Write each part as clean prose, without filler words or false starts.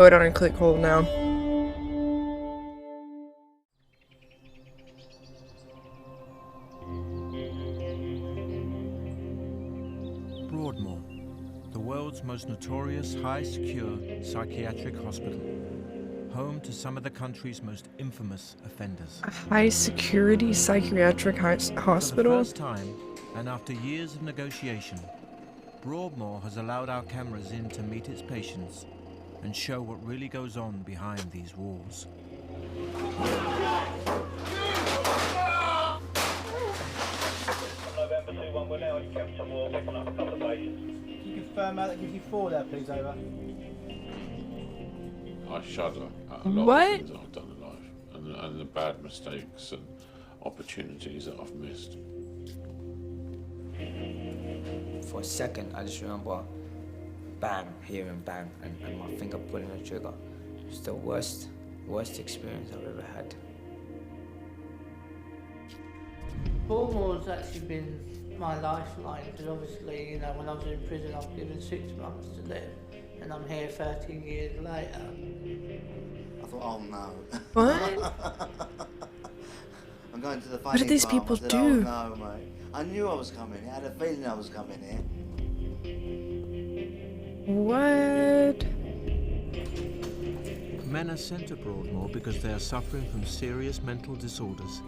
Go down and click hold now. Broadmoor, the world's most notorious high-secure psychiatric hospital, home to some of the country's most infamous offenders. A high-security psychiatric hospital? For the first time, and after years of negotiation, Broadmoor has allowed our cameras in to meet its patients and show what really goes on behind these walls. November 2-1, we're now in Kempton Wall, picking up a couple of patients. Can you confirm that gives you 4 there, please, over? I shudder at a lot What? of things I've done in life and the bad mistakes and opportunities that I've missed. For a second, I just remember bang, hearing bang, and my finger pulling the trigger. It's the worst experience I've ever had. Broadmoor's actually been my lifeline because obviously, you know, when I was in prison I was given 6 months to live and I'm here 13 years later. I thought, oh no. What? I'm going to the What did these farm. people I said, do? Oh no, mate. I knew I was coming here. I had a feeling I was coming here. What? Men are sent to Broadmoor because they are suffering from serious mental disorders,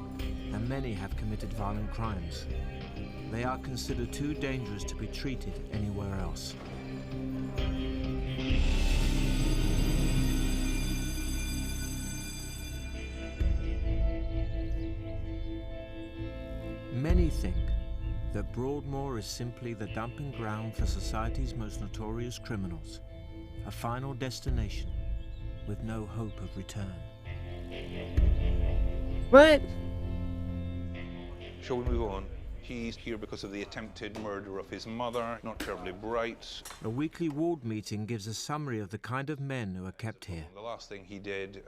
and many have committed violent crimes. They are considered too dangerous to be treated anywhere else. Many think that Broadmoor is simply the dumping ground for society's most notorious criminals, a final destination with no hope of return. What? Shall we move on? He's here because of the attempted murder of his mother, not terribly bright. A weekly ward meeting gives a summary of the kind of men who are kept here. The last thing he did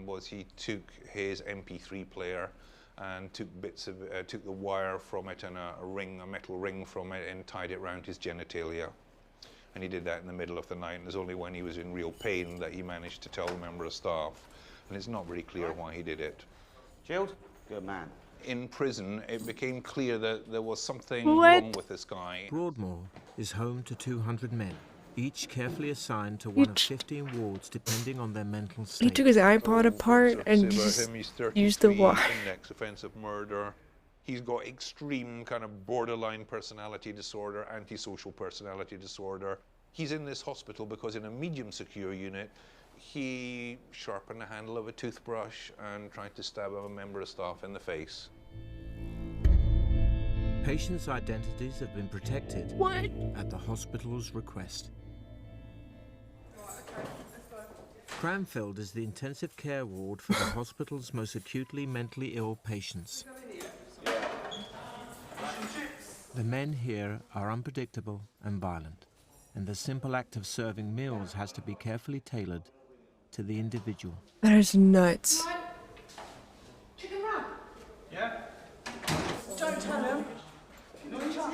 was he took his MP3 player and took the wire from it and a metal ring from it and tied it around his genitalia. And he did that in the middle of the night, and it's only when he was in real pain that he managed to tell a member of staff. And it's not very clear why he did it. Chilled? Good man. In prison, it became clear that there was something What? wrong with this guy. Broadmoor is home to 200 men, each carefully assigned to one of 15 wards depending on their mental He state. took his iPod apart and About just him, he's used the 33, wire. index offense of murder. He's got extreme kind of borderline personality disorder, antisocial personality disorder. He's in this hospital because in a medium secure unit, he sharpened the handle of a toothbrush and tried to stab a member of staff in the face. Patients' identities have been protected What? at the hospital's request. Cranfield is the intensive care ward for the hospital's most acutely mentally ill patients. The men here are unpredictable and violent, and the simple act of serving meals has to be carefully tailored to the individual. That is nuts.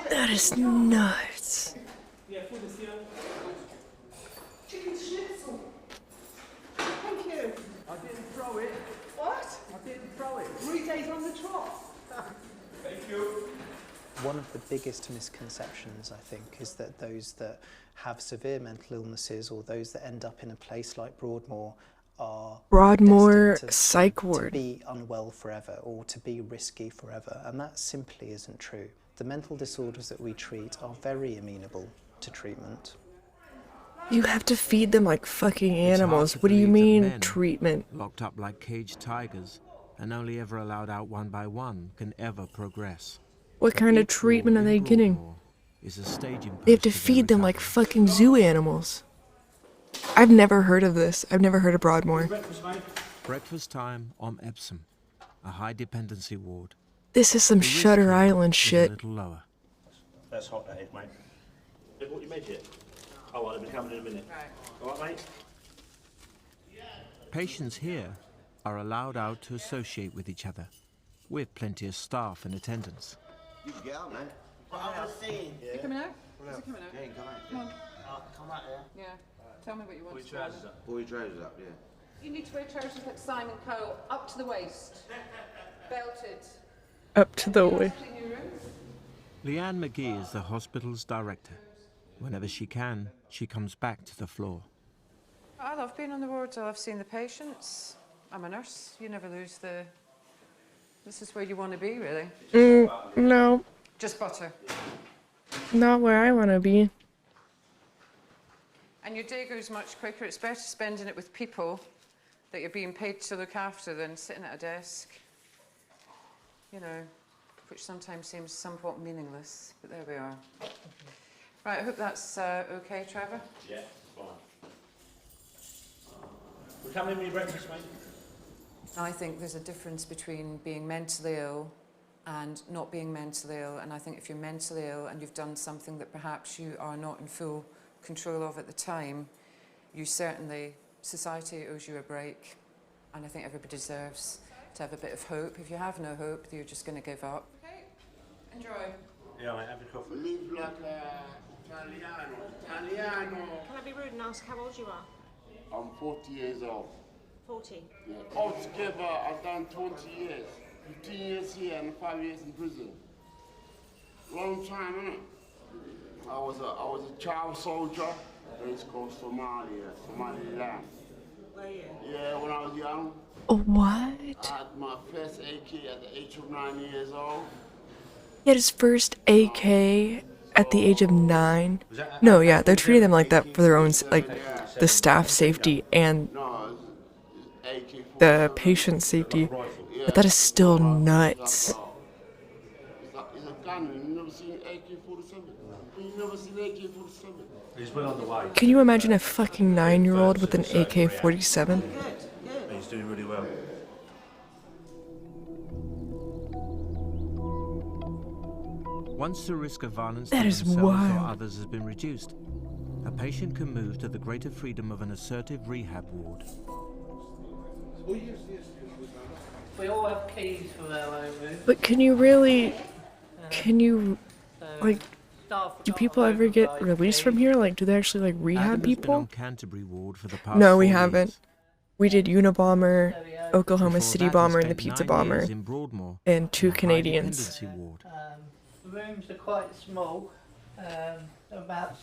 That is nuts. Chicken schnitzel. Thank you. I didn't throw it. What? I didn't throw it. 3 days on the trot. Thank you. One of the biggest misconceptions, I think, is that those that have severe mental illnesses or those that end up in a place like Broadmoor are Broadmoor destined psych to ward. be unwell forever or to be risky forever, and that simply isn't true. The mental disorders that we treat are very amenable to treatment. You have to feed them like fucking It's hard animals. to What do you believe that mean, men, treatment? locked up like caged tigers and only ever allowed out one by one, can ever progress. What kind of treatment are they getting? Is a staging They have to post for feed their them like recovery. fucking zoo animals. I've never heard of this. I've never heard of Broadmoor. Breakfast, mate. Breakfast time on Epsom, a high dependency ward. This is some The risk Shutter level Island is shit. a little lower. That's hot, that is, mate. Have you brought your meds yet? Oh, well, they'll be coming in a minute. All right, mate? Patients here are allowed out to associate with each other, with plenty of staff in attendance. You can get out, man. You coming out? Is it coming out? Yeah, you can come out. Come on. Come out here. Yeah. Tell me what you want. Put your trousers up. Pull your trousers up, yeah. You need to wear trousers like Simon Cowell, up to the waist, belted. Up to the way. Clean your room. Leanne McGee is the hospital's director. Whenever she can, she comes back to the floor. I love being on the wards. I love seeing the patients. I'm a nurse. You never lose the... This is where you want to be, really. No, Just butter. not where I want to be. And your day goes much quicker. It's better spending it with people that you're being paid to look after than sitting at a desk. You know, which sometimes seems somewhat meaningless, but there we are. Right, I hope that's okay, Trevor. Yeah, fine. We're coming in with your breakfast, mate. I think there's a difference between being mentally ill and not being mentally ill, and I think if you're mentally ill and you've done something that perhaps you are not in full control of at the time, you certainly, society owes you a break, and I think everybody deserves to have a bit of hope. If you have no hope, you're just going to give up. Okay, enjoy. Yeah, mate, have your coffee. Live like Italiano. Can I be rude and ask how old you are? I'm 40 years old. 40. Yeah. Altogether, I've done 20 years. 15 years here and 5 years in prison. Long time, innit? I was a child soldier. It's called Somaliland. Were you? Yeah, when I was young. What? I had my first AK at the age of 9 years old. He had his first AK at the age of 9. No, yeah, they're treating them like that for their own, like, the staff safety and the patient safety. But that is still nuts. It's a gun. You've never seen AK-47? You've never seen AK-47? He's well on the way. Can you imagine a fucking 9-year-old with an AK-47? He's doing really well. Once the risk of violence That to is themselves or wild. others has been reduced, a patient can move to the greater freedom of an assertive rehab ward. We all have keys for our own room. But can you really, like, do people ever get released from here? Like, do they actually, like, rehab Adam has been people? on Canterbury ward for the past No, we 4 haven't. years. We did Unabomber, Oklahoma Before City that, he Bomber, and the spent Pizza 9 Bomber, years in Broadmoor, and 2 in a high Canadians. dependency ward. The rooms are quite small, about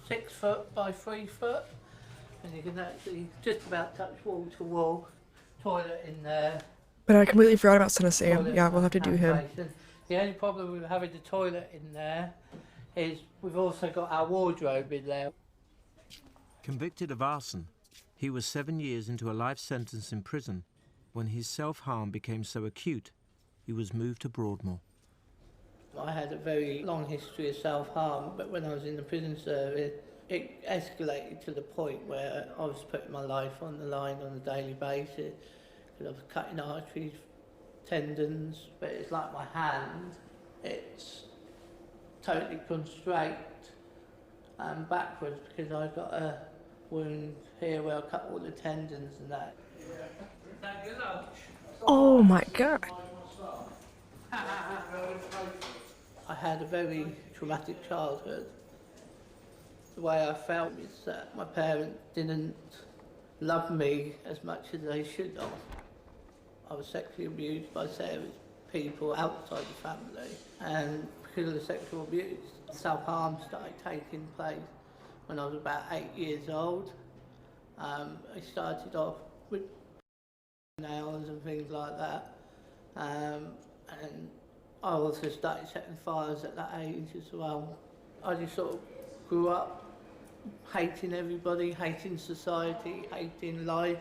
6 foot by 3 foot, and you can actually just about touch wall to wall. Toilet in there. But I completely forgot about Son of Sam. Toilet Yeah, we'll have to do him. basin. The only problem with having the toilet in there is we've also got our wardrobe in there. Convicted of arson, he was 7 years into a life sentence in prison when his self-harm became so acute he was moved to Broadmoor. I had a very long history of self-harm, but when I was in the prison service, it escalated to the point where I was putting my life on the line on a daily basis, because I was cutting arteries, tendons, but it's like my hand, it's totally gone straight and backwards because I got a wound here where I cut all the tendons and that. Thank you, love. Oh my god. I had a very traumatic childhood. The way I felt is that my parents didn't love me as much as they should have. I was sexually abused by various people outside the family, and because of the sexual abuse, self-harm started taking place when I was about 8 years old. I started off with nails and things like that, and I also started setting fires at that age as well. I just sort of grew up hating everybody, hating society, hating life.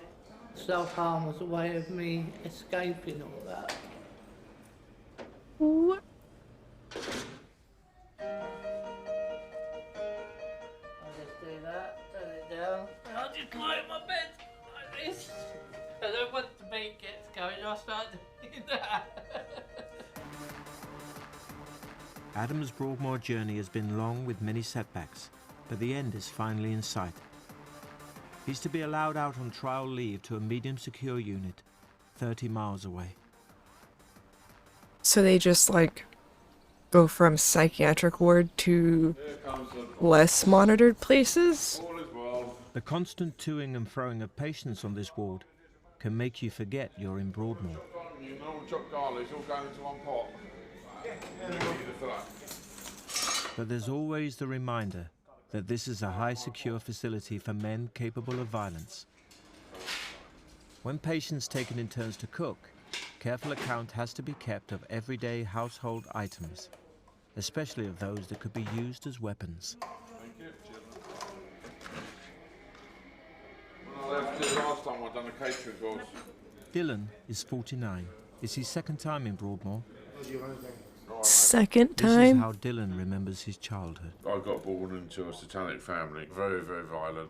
Self-harm was a way of me escaping all that. What? I just do that, turn it down, and I just lie in my bed like this. And then once the beat gets going, I start doing that. Adam's Broadmoor journey has been long with many setbacks, but the end is finally in sight. He's to be allowed out on trial leave to a medium secure unit 30 miles away. So they just, like, go from psychiatric ward to less monitored places? All is well. The constant toing and froing of patients on this ward can make you forget you're in Broadmoor. You know, chopped garlic, all going into one pot. But there's always the reminder that this is a high secure facility for men capable of violence. When patients taken in turns to cook, careful account has to be kept of everyday household items, especially of those that could be used as weapons. Thank you. When I left here last time, I'd done a catering course. Dylan is 49. It's his second time in Broadmoor. Second This is time? how Dylan remembers his childhood. I got born into a satanic family, very, very violent.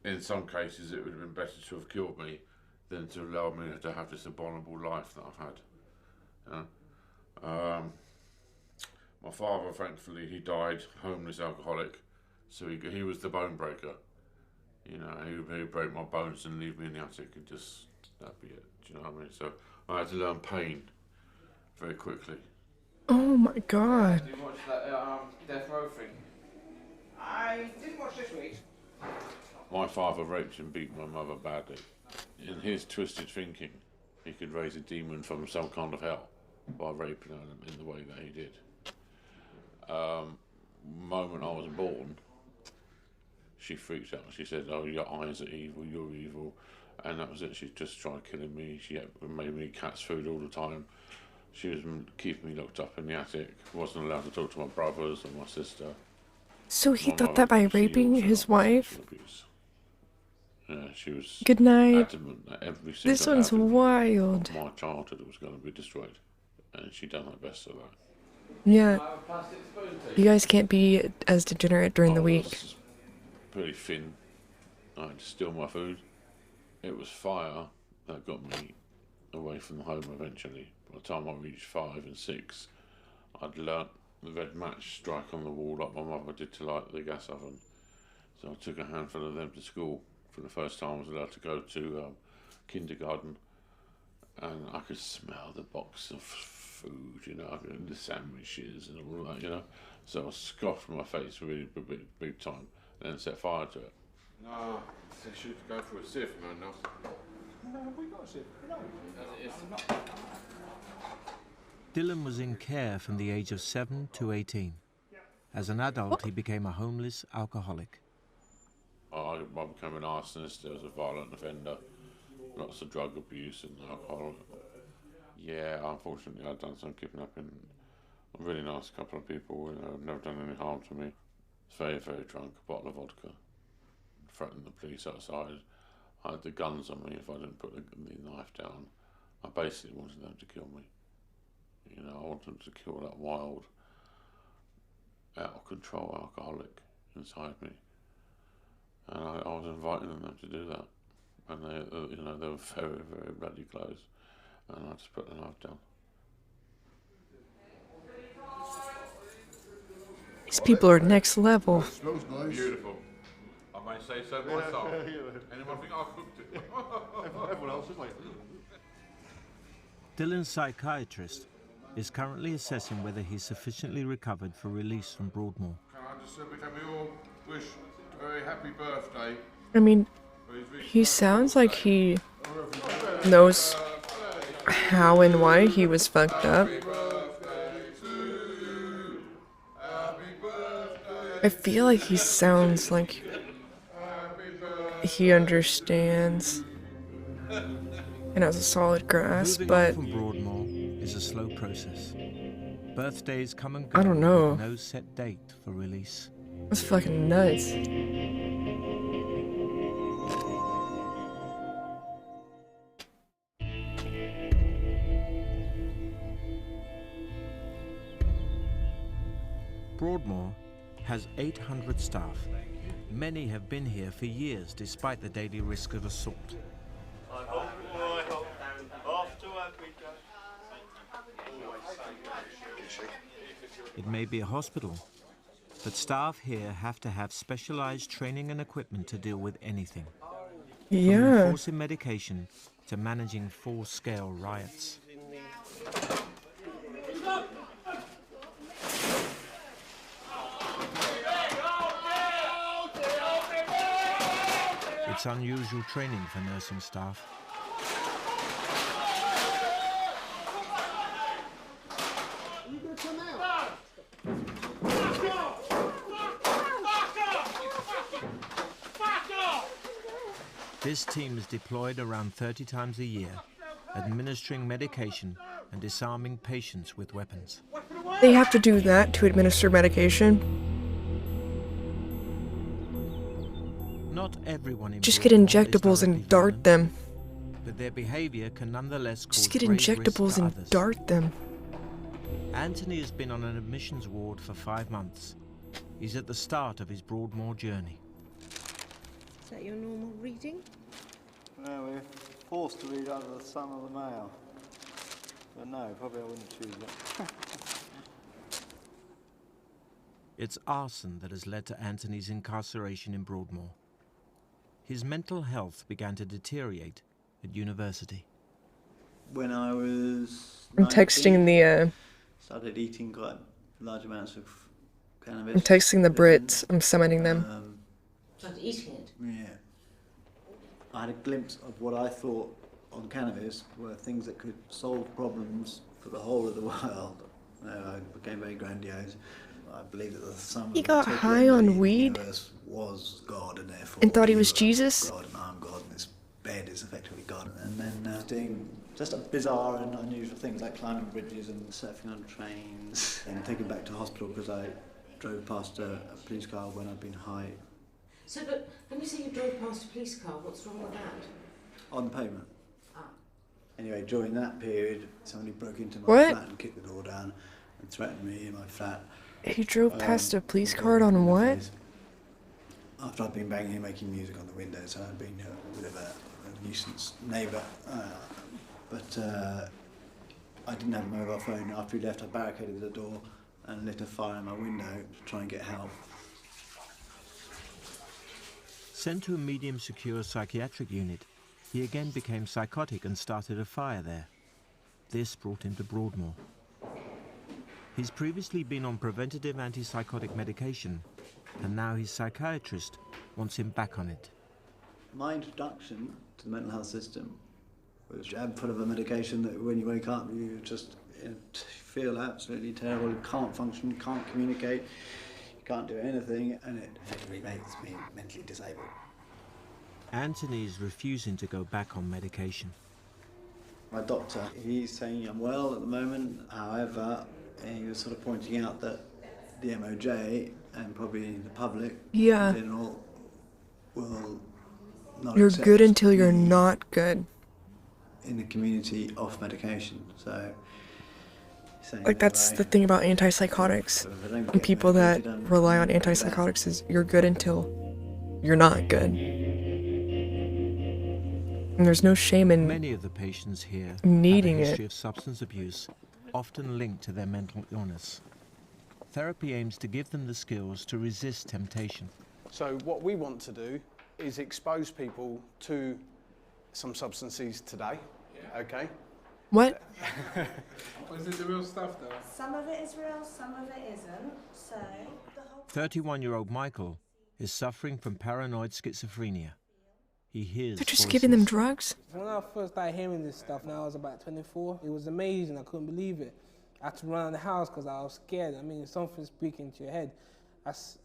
In some cases, it would have been better to have killed me than to allow me to have this abominable life that I've had. My father, thankfully, he died homeless, alcoholic, so he was the bone breaker. You know, he would break my bones and leave me in the attic and just, that'd be it. Do you know what I mean? So I had to learn pain very quickly. Oh my god. Did you watch that Death Row thing? I didn't watch this week. My father raped and beat my mother badly. In his twisted thinking, he could raise a demon from some kind of hell by raping her in the way that he did. Moment I was born, she freaked out. She said, "Oh, your eyes are evil, you're evil." And that was it. She just tried killing me. She made me cat's food all the time. She was keeping me locked up in the attic. Wasn't allowed to talk to my brothers or my sister. So he thought that by raping his wife? Yeah, she was Good night. adamant that every single This one's avenue wild. of my childhood was going to be destroyed. And she done her best of that. Yeah. You guys can't be as degenerate during the week. Was pretty thin. I had to steal my food. It was fire that got me away from the home eventually. By the time I reached 5 and 6, I'd learnt the red match strike on the wall like my mother did to light the gas oven. So I took a handful of them to school. For the first time I was allowed to go to kindergarten, and I could smell the box of food, you know, and the sandwiches and all that, you know. So I scoffed my face really big time and then set fire to it. No, they should go for a sieve, man. No, we got a sieve. No. Dylan was in care from the age of 7 to 18. As an adult, he became a homeless alcoholic. I became an arsonist. I was a violent offender. Lots of drug abuse and alcohol. Yeah, unfortunately, I'd done some kidnapping. A really nice couple of people, you know, never done any harm to me. Very, very drunk, a bottle of vodka. Threatened the police outside. I had the guns on me if I didn't put the knife down. I basically wanted them to kill me. You know, I wanted them to kill that wild, out of control alcoholic inside me. And I was inviting them to do that. And they, you know, they were very, very bloody close. And I just put the knife down. These people are next level. Smells nice. Beautiful. I may say so myself. Anyone think I cooked it? Everyone else is like. Dylan's psychiatrist is currently assessing whether he's sufficiently recovered for release from Broadmoor. Can I just say we all wish a very happy birthday? I mean, he sounds like he knows how and why he was fucked up. I feel like he sounds like he understands and has a solid grasp, Moving but on from Broadmoor is a slow process. Birthdays come and I go don't know. with no set date for release. That's fucking nuts. Broadmoor has 800 staff. Many have been here for years despite the daily risk of assault. It may be a hospital, but staff here have to have specialized training and equipment to deal with anything. From Yeah. enforcing medication to managing full-scale riots. It's unusual training for nursing staff. This team is deployed around 30 times a year, administering medication and disarming patients with weapons. They have to do that to administer medication. Not everyone in Just get Broadmoor is injectables directly and dart violent, them. but their behavior can nonetheless cause Just get grave risk injectables to and others. dart them. Anthony has been on an admissions ward for 5 months. He's at the start of his Broadmoor journey. Is that your normal reading? No, we're forced to read out of the Sun or the Mail. But no, probably I wouldn't choose it. It's arson that has led to Anthony's incarceration in Broadmoor. His mental health began to deteriorate at university. When I was I'm texting the started eating quite large amounts of cannabis. I'm texting the Brits. I'm summoning them. Started eating it? Yeah. I had a glimpse of what I thought on cannabis were things that could solve problems for the whole of the world. I became very grandiose. I believe that the sum He of got the total high energy on in the weed universe was God, and therefore and thought he was you are Jesus. God, and I'm God, and this bed is effectively God. And then doing just bizarre and unusual things like climbing bridges and surfing on trains and taken back to hospital because I drove past a police car when I'd been high. So, but when you say you drove past a police car, what's wrong with that? On the pavement. Ah. Anyway, during that period, somebody broke into my What? flat and kicked the door down and threatened me in my flat. He drove past a police car on what? After I'd been banging and making music on the window, so I'd been a bit of a nuisance neighbour. But I didn't have a mobile phone. After he left, I barricaded the door and lit a fire in my window to try and get help. Sent to a medium-secure psychiatric unit, he again became psychotic and started a fire there. This brought him to Broadmoor. He's previously been on preventative antipsychotic medication, and now his psychiatrist wants him back on it. My introduction to the mental health system was a jab full of a medication that when you wake up you just feel absolutely terrible, you can't function, you can't communicate, you can't do anything, and it effectively makes me mentally disabled. Anthony is refusing to go back on medication. My doctor, he's saying I'm well at the moment, however, he was sort of pointing out that the MOJ and probably the public Yeah. in general will not You're accept good until you're me not good. in the community off medication. So saying Like, that's the thing about antipsychotics and people that rely on antipsychotics is you're good until you're not good. And there's no shame in Many of the patients here needing have a history it. of substance abuse, often linked to their mental illness. Therapy aims to give them the skills to resist temptation. So what we want to do is expose people to some substances today, okay? What? Is it the real stuff though? Some of it is real, some of it isn't. So the whole 31-year-old Michael is suffering from paranoid schizophrenia. He hears They're just voices. giving them drugs? When I first started hearing this stuff, now I was about 24, it was amazing, I couldn't believe it. I had to run out of the house because I was scared. I mean, something speaking to your head. That's,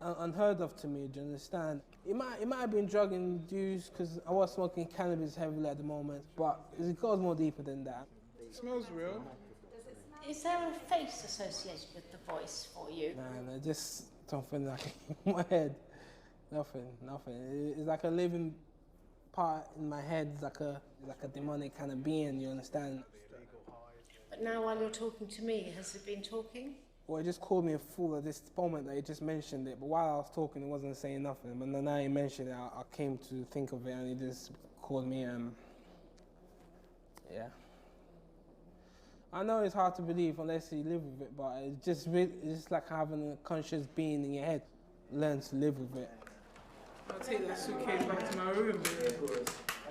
unheard of to me, do you understand? It might have been drug induced because I was smoking cannabis heavily at the moment, but it goes more deeper than that. It smells real. Is there a face associated with the voice for you? Nah, just something like in my head. Nothing. It's like a living part in my head. It's like a demonic kind of being, you understand? But now while you're talking to me, has it been talking? Well, it just called me a fool at this moment that he just mentioned it. But while I was talking, it wasn't saying nothing. But now he mentioned it, I came to think of it, and he just called me, yeah. I know it's hard to believe unless you live with it, but it's just like having a conscious being in your head. Learn to live with it. I'll take that suitcase back to my room.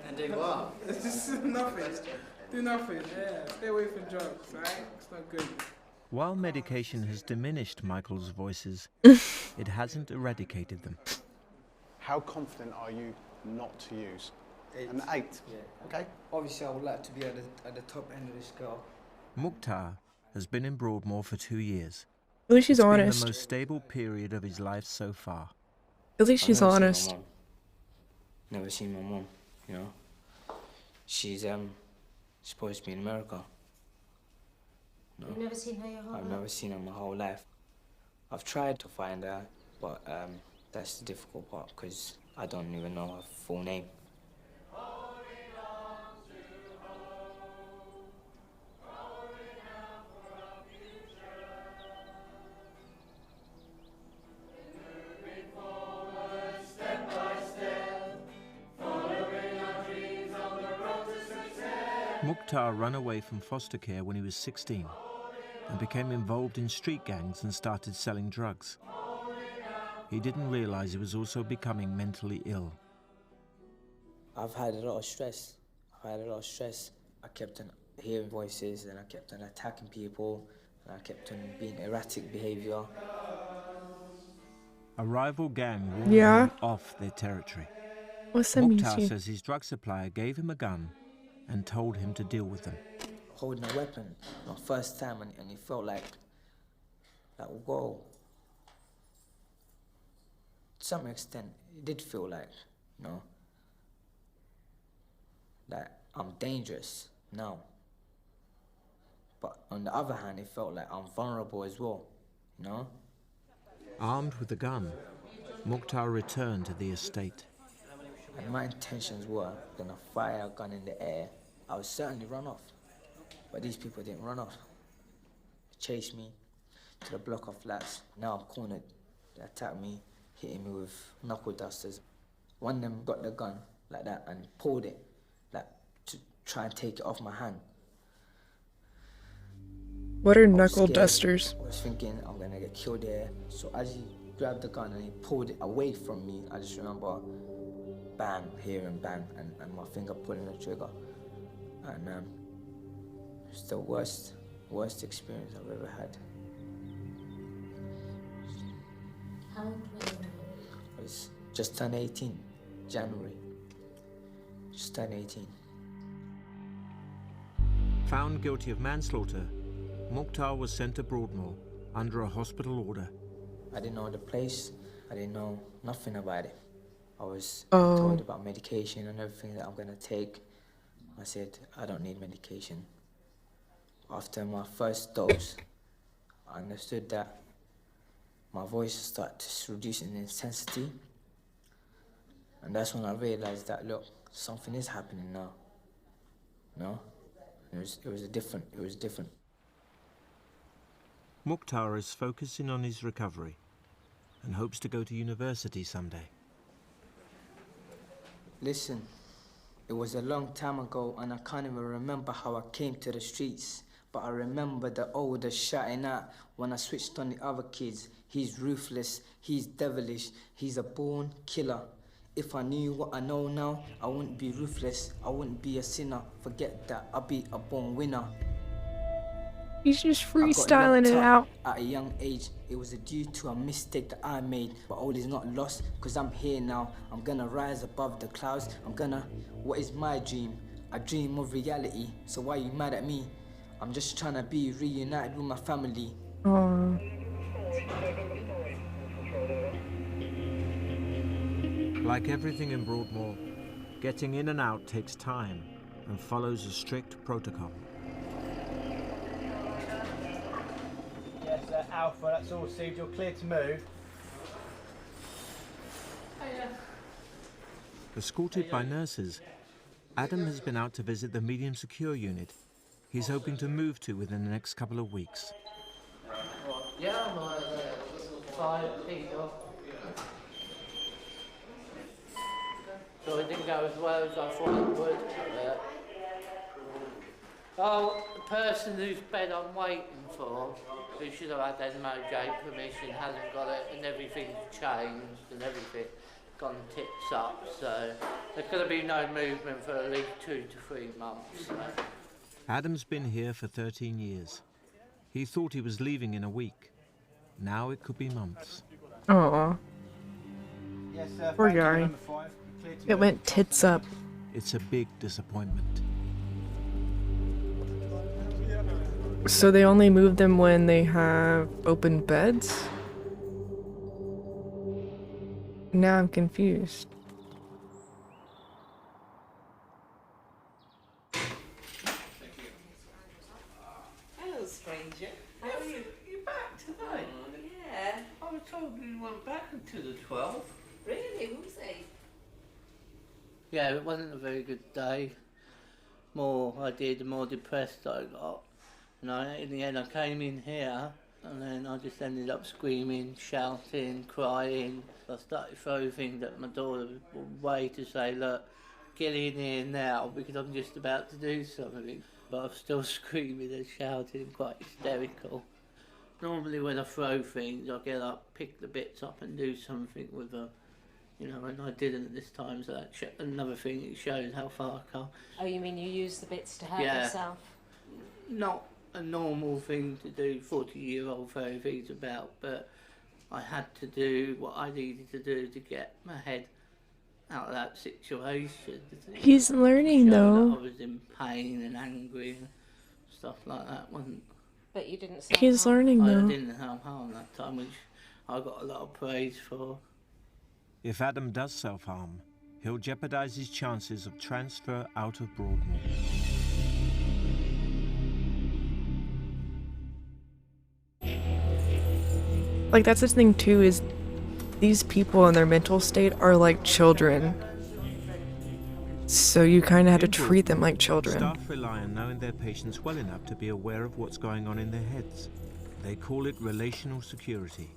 And do what? It's just nothing. Do nothing, yeah. Stay away from drugs, right? It's not good. While medication has diminished Michael's voices, it hasn't eradicated them. How confident are you not to use? 8. An 8? Yeah. Okay. Obviously, I would like to be at the top end of the scale. Mukhtar has been in Broadmoor for 2 years. At least she's It's been honest. the most stable period of his life so far. At least she's honest. Never seen my mom, you know. She's supposed to be in America. No. You've never seen her your whole life? I've never seen her my whole life. I've tried to find her, but that's the difficult part because I don't even know her full name. Mukhtar ran away from foster care when he was 16 and became involved in street gangs and started selling drugs. He didn't realize he was also becoming mentally ill. I've had a lot of stress. I kept on hearing voices and I kept on attacking people and I kept on being erratic behavior. A rival gang warned Yeah. him off their territory. What's that mean? Mukhtar says his drug supplier gave him a gun and told him to deal with them. Holding a weapon, my first time, and it felt like whoa. To some extent, it did feel like, you know, that I'm dangerous now. But on the other hand, it felt like I'm vulnerable as well, you know? Armed with a gun, Mukhtar returned to the estate. And my intentions were gonna fire a gun in the air. I would certainly run off. But these people didn't run off. They chased me to the block of flats. Now I'm cornered. They attacked me, hitting me with knuckle dusters. One of them got the gun like that and pulled it, like to try and take it off my hand. What are I was knuckle scared. dusters? I was thinking I'm gonna get killed there. So as he grabbed the gun and he pulled it away from me, I just remember bang, hearing bang, and my finger pulling the trigger. And it's the worst experience I've ever had. How old were you? I was just turned 18, January. Just turned 18. Found guilty of manslaughter, Mukhtar was sent to Broadmoor under a hospital order. I didn't know the place. I didn't know nothing about it. I was Oh. told about medication and everything that I'm gonna take. I said, I don't need medication. After my first dose, I understood that my voice started to reduce in intensity. And that's when I realized that, look, something is happening now. No? It was different. Mukhtar is focusing on his recovery and hopes to go to university someday. Listen, it was a long time ago and I can't even remember how I came to the streets. But I remember the older shouting out when I switched on the other kids. He's ruthless, he's devilish, he's a born killer. If I knew what I know now, I wouldn't be ruthless, I wouldn't be a sinner. Forget that, I'll be a born winner. He's just I got freestyling it locked out. up at a young age. It was due to a mistake that I made, but all is not lost, cause I'm here now. I'm gonna rise above the clouds. What is my dream? A dream of reality. So why you mad at me? I'm just trying to be reunited with my family. Aww. Like everything in Broadmoor, getting in and out takes time and follows a strict protocol. Yes, Alpha, that's all received. You're clear to move. Escorted by nurses, Adam has been out to visit the medium secure unit he's hoping to move to within the next couple of weeks. Yeah, I'm 5 feet off. So it didn't go as well as I thought it would. Oh, the person whose bed I'm waiting for, who should have had their MOJ permission, hasn't got it, and everything's changed and everything gone tips up. So there's going to be no movement for at least 2 to 3 months. So. Adam's been here for 13 years. He thought he was leaving in a week. Now it could be months. Aww. Yes, Poor thank you, guy. number 5. It went tits up. It's a big disappointment. So they only move them when they have open beds? Now I'm confused. Hello, stranger. How are you? You back tonight? Yeah. I was told you weren't back until the 12th. Really? Who's he? Yeah, it wasn't a very good day. More I did, the more depressed I got. And in the end, I came in here, and then I just ended up screaming, shouting, crying. I started throwing things at my daughter way to say, look, get in here now, because I'm just about to do something. But I'm still screaming and shouting, quite hysterical. Normally when I throw things, I get up, pick the bits up and do something with them. You know, and I didn't this time, so that's another thing that shows how far I come. Oh, you mean you use the bits to hurt Yeah. yourself? Not a normal thing to do, 40-year-old throw things about, but I had to do what I needed to do to get my head out of that situation. He's learning, Show though. that I was in pain and angry and stuff like that. Wasn't. But you didn't He's learning, I though. didn't self-harm that time, which I got a lot of praise for. If Adam does self-harm, he'll jeopardize his chances of transfer out of Broadmoor. Like, that's the thing, too, is these people in their mental state are like children. So you kind of have to treat them like children. Staff rely on knowing their patients well enough to be aware of what's going on in their heads. They call it relational security.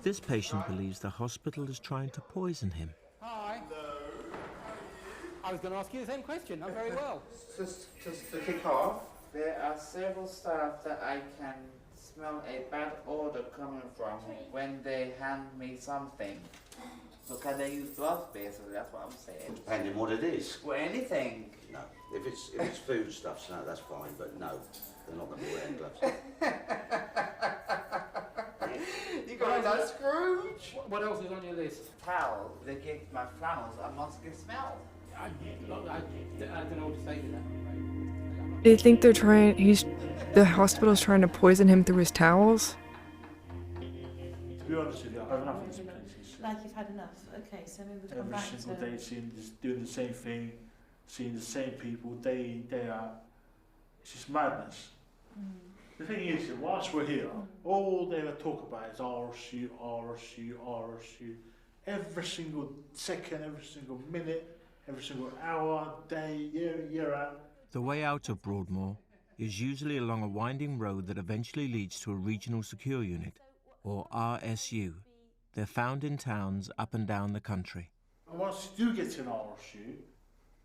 This patient believes the hospital is trying to poison him. Hi. I was going to ask you the same question. I'm very well. Just to kick off, there are several staff that I can smell a bad odor coming from when they hand me something. So can they use gloves, basically? That's what I'm saying. Depending what it is. Well, anything. No. If it's food stuff, so that's fine. But no, they're not going to be wearing gloves. You got that Scrooge? What else is on your list? Towel. They give my flannels a musky smell. I don't know what to say to that. They think they're trying, the hospital's trying to poison him through his towels? To be honest with you, I've had enough of this place. Like you've had enough. Okay, so maybe we'll come Every back single to... day doing the same thing, seeing the same people day in, day out. It's just madness. The thing is, that whilst we're here, all they ever talk about is RSU, RSU, RSU. Every single second, every single minute, every single hour, day, year out. The way out of Broadmoor is usually along a winding road that eventually leads to a regional secure unit, or RSU. They're found in towns up and down the country. And once you do get to an RSU,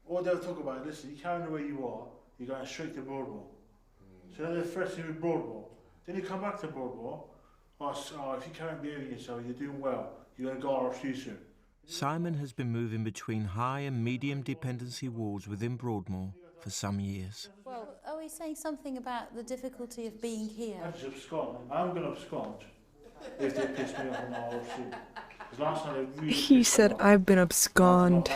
all they'll talk about is, listen, you can't know where you are, you're going straight to Broadmoor. So then they're threatening with Broadmoor. Then you come back to Broadmoor, if you can't behave yourself, you're doing well, you're going to go RSU soon. Simon has been moving between high and medium dependency wards within Broadmoor for some years. Well, are we saying something about the difficulty of being here? I just abscond. I'm going to abscond if they piss me off on RSU. Because last time they really He said, I've been abscond.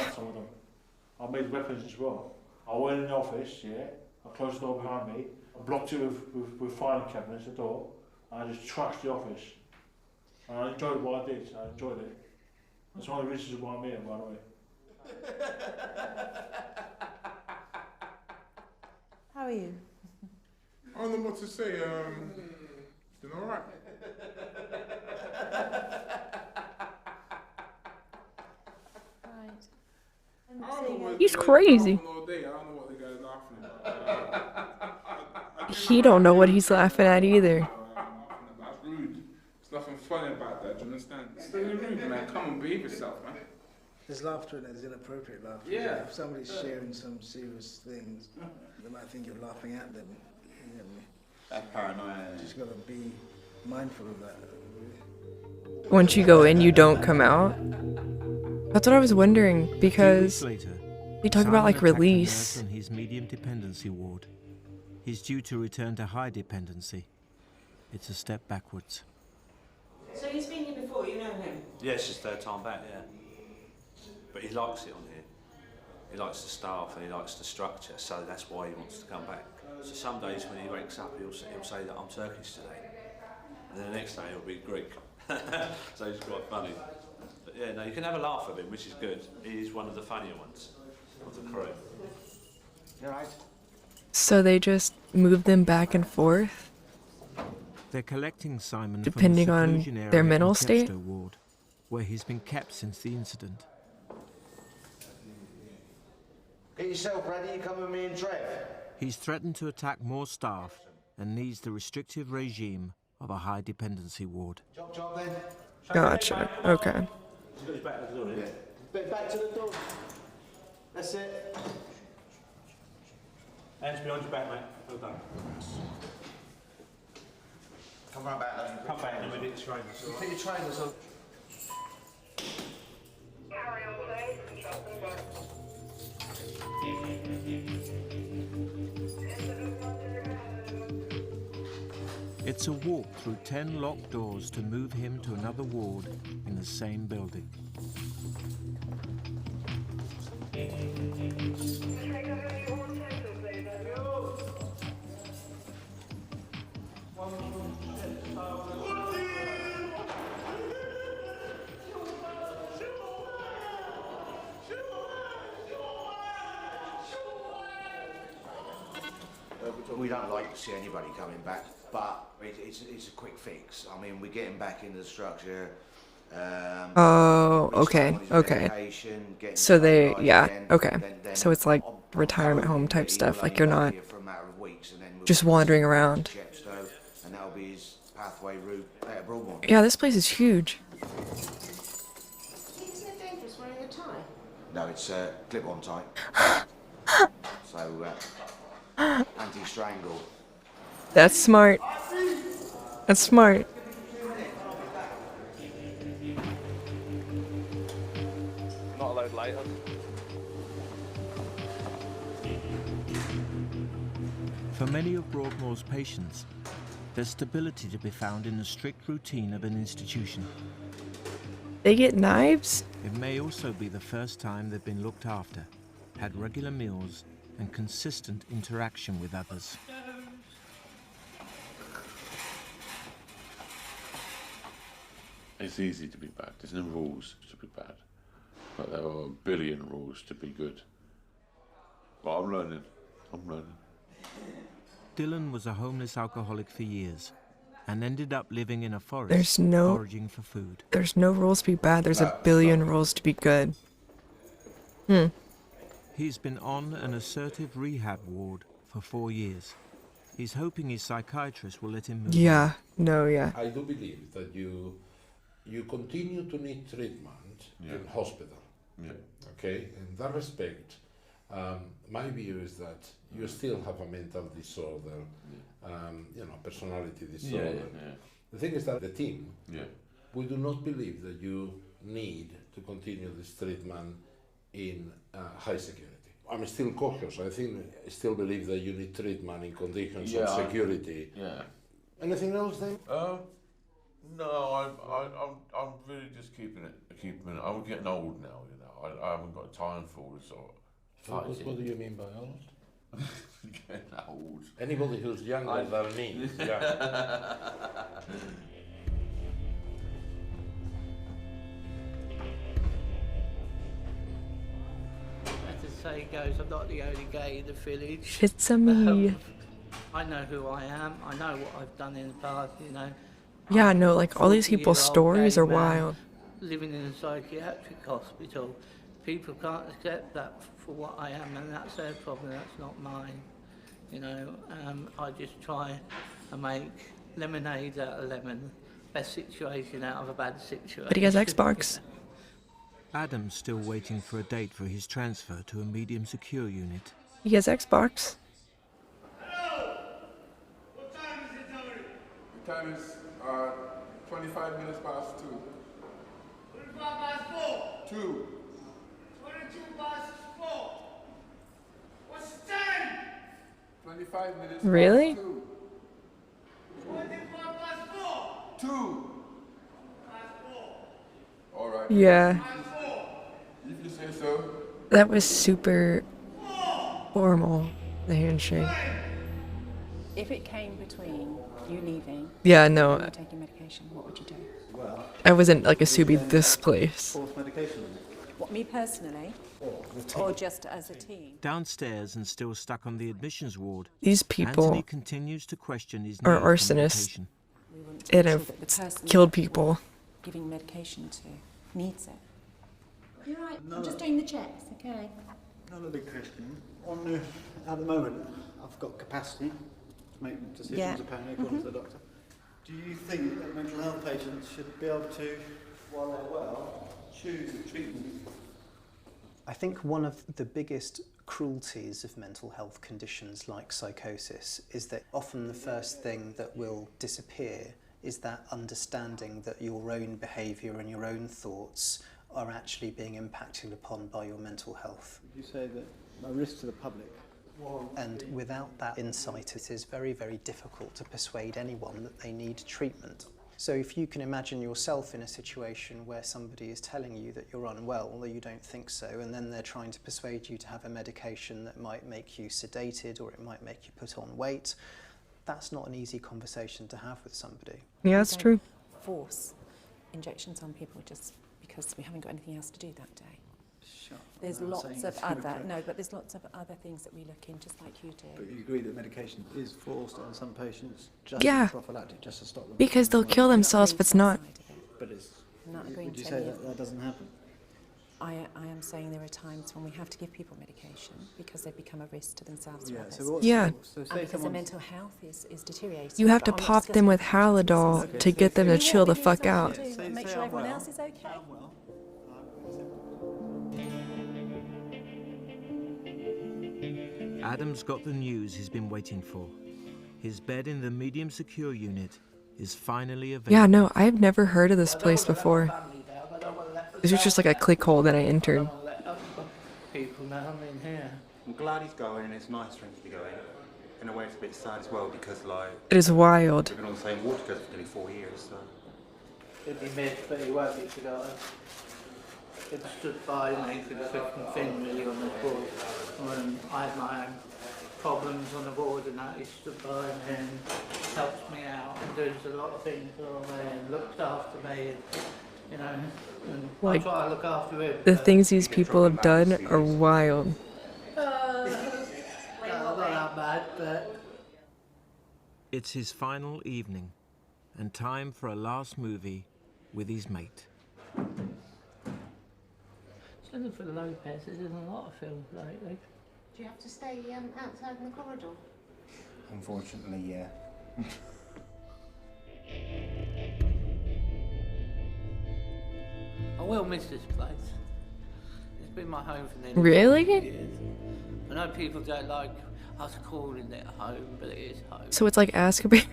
I made weapons as well. I went in the office, yeah, I closed the door behind me, I blocked it with filing cabinets, the door, and I just trashed the office. And I enjoyed what I did, I enjoyed it. That's one of the reasons why I'm here, by the way. How are you? I don't know what to say. Doing all right. He's crazy. He don't know what he's laughing at either. That's rude. There's nothing funny about that, do you understand? Stay rude, man. Come and behave yourself, man. There's laughter in it, there's inappropriate laughter. Yeah. If somebody's sharing some serious things, they might think you're laughing at them. You know, That's paranoia. just got to be mindful of that. Once you go in, you don't come out? That's what I was wondering, because they talk about like release. In his medium dependency ward. He's due to return to high dependency. It's a step backwards. So he's been here before, you know him? Yeah, it's his third time back, yeah. But he likes it on here. likes the staff and he likes the structure, so that's why he wants to come back. So some days when he wakes up, he'll say that I'm Turkish today, and then the next day he'll be Greek. So it's quite funny. But yeah, no, you can have a laugh with him, which is good. He's one of the funnier ones of the crew. You right? So they just move them back and forth? They're collecting Simon Depending from the on seclusion area their in mental state? Chepstow ward, where he's been kept since the incident. Get yourself ready, you come with me and Trev. He's threatened to attack more staff and needs the restrictive regime of a high dependency ward. Job then. Gotcha. Okay. He's got his back to the door, yeah? Bit back to the door. That's it. Hands behind your back, mate. Well done. Come right back then. Come back and we'll get the trainers. Put your trainers on. It's a walk through 10 locked doors to move him to another ward in the same building. We don't like to see anybody coming back, but it's a quick fix. I mean, we get him back into the structure. Oh, okay, okay. So they, yeah, okay. So it's like retirement home type stuff. Like you're not just wandering around. And that'll be his pathway route out of Broadmoor. Yeah, this place is huge. Isn't it dangerous wearing a tie? No, it's clip-on type. So, anti-strangle. That's smart. That's smart. Not allowed later. For many of Broadmoor's patients, there's stability to be found in the strict routine of an institution. They get knives? It may also be the first time they've been looked after, had regular meals, and consistent interaction with others. It's easy to be bad. There's no rules to be bad. But there are a billion rules to be good. But I'm learning. Dylan was a homeless alcoholic for years and ended up living in a forest, There's no foraging for food. There's no rules to be bad. There's a billion rules to be good. He's been on an assertive rehab ward for 4 years. He's hoping his psychiatrist will let him move Yeah. No, yeah. I do believe that you continue to need treatment in hospital. Yeah. Okay, in that respect, my view is that you still have a mental disorder, personality disorder. Yeah. The thing is that the team, Yeah. we do not believe that you need to continue this treatment in high security. I'm still cautious. I still believe that you need treatment in conditions of security. Yeah. Anything else then? No, I'm really just keeping it. I'm getting old now, you know. I haven't got time for all this sort of What do you mean by old? getting old. Anybody who's younger than me. Yeah. As the saying goes, I'm not the only gay in the village. It's a me. I know who I am. I know what I've done in the past, you know. Yeah, no, like all these people's 40-year-old stories gay are man wild. Living in a psychiatric hospital. People can't accept that for what I am, and that's their problem, that's not mine. You know, I just try and make lemonade out of lemon. Best situation out of a bad situation. But he has Xbox. Adam's still waiting for a date for his transfer to a medium secure unit. He has Xbox. The time is 25 minutes past 2. 25 past 4. 2. 22 past 4. What's the time? 25 minutes Really? past 2. 25 past 4. 2. Past 4. All right. Yeah. Past 4. If you say so. That was super formal, the handshake. If it came between you leaving Yeah, no. and you taking medication, what would you do? I wasn't like assuming this place. What, me personally? Or just as a team? Downstairs and still stuck on the admissions ward, These people Anthony continues to question his are need for arsonists medication. We want to and make have sure that the person killed people. giving medication to needs it. You're right, I'm just doing the checks, okay? Another big question. At the moment, I've got capacity to make decisions, Yeah. apparently, according to the doctor. Do you think that mental health patients should be able to, while they're well, choose treatment? I think one of the biggest cruelties of mental health conditions like psychosis is that often the first thing that will disappear is that understanding that your own behaviour and your own thoughts are actually being impacted upon by your mental health. Would you say that a risk to the public? And without that insight, it is very, very difficult to persuade anyone that they need treatment. So if you can imagine yourself in a situation where somebody is telling you that you're unwell, although you don't think so, and then they're trying to persuade you to have a medication that might make you sedated or it might make you put on weight, that's not an easy conversation to have with somebody. Yeah, that's true. Force injections on people just because we haven't got anything else to do that day. Sure. There's I'm not lots saying of it's other, correct. no, but there's lots of other things that we look in, just like you do. But you agree that medication is forced on some patients just Yeah. as prophylactic, just to stop them? Because they'll kill themselves if it's not. But it's, I'm not agreeing would you to say any that of that doesn't happen? I am saying there are times when we have to give people medication because they become a risk to themselves or Yeah, others. so what's Yeah. So And say because their someone's mental health is deteriorating. You have to But I'm pop them with discussing Halidol Okay, to so get them say- to chill the fuck out. to Say- and make say sure I'm everyone well. else is okay. Adam's got the news he's been waiting for. His bed in the medium secure unit is finally available. Yeah, no, I've never heard of this place before. This was just like a click hole that I entered. People know I'm in here. I'm glad he's going, and it's nice for him to be going. In a way, it's a bit sad as well because, like, It is wild. we've been on the same ward together for nearly 4 years. So He'd be missed, but he won't be forgotten. He'd stood by me through the thick and thin, really, on the board. When I had my own problems on the board and that, he stood by me and helped me out and does a lot of things for me and looked after me, and, you know, and Like, I try to look after him. The things these people have done are wild. Not that bad, but It's his final evening and time for a last movie with his mate. Jennifer Lopez is in a lot of films lately. Do you have to stay outside in the corridor? unfortunately, yeah. I will miss this place. It's been my home for nearly Really? 40 years. I know people don't like us calling it home, but it is home. So it's like Azkaban.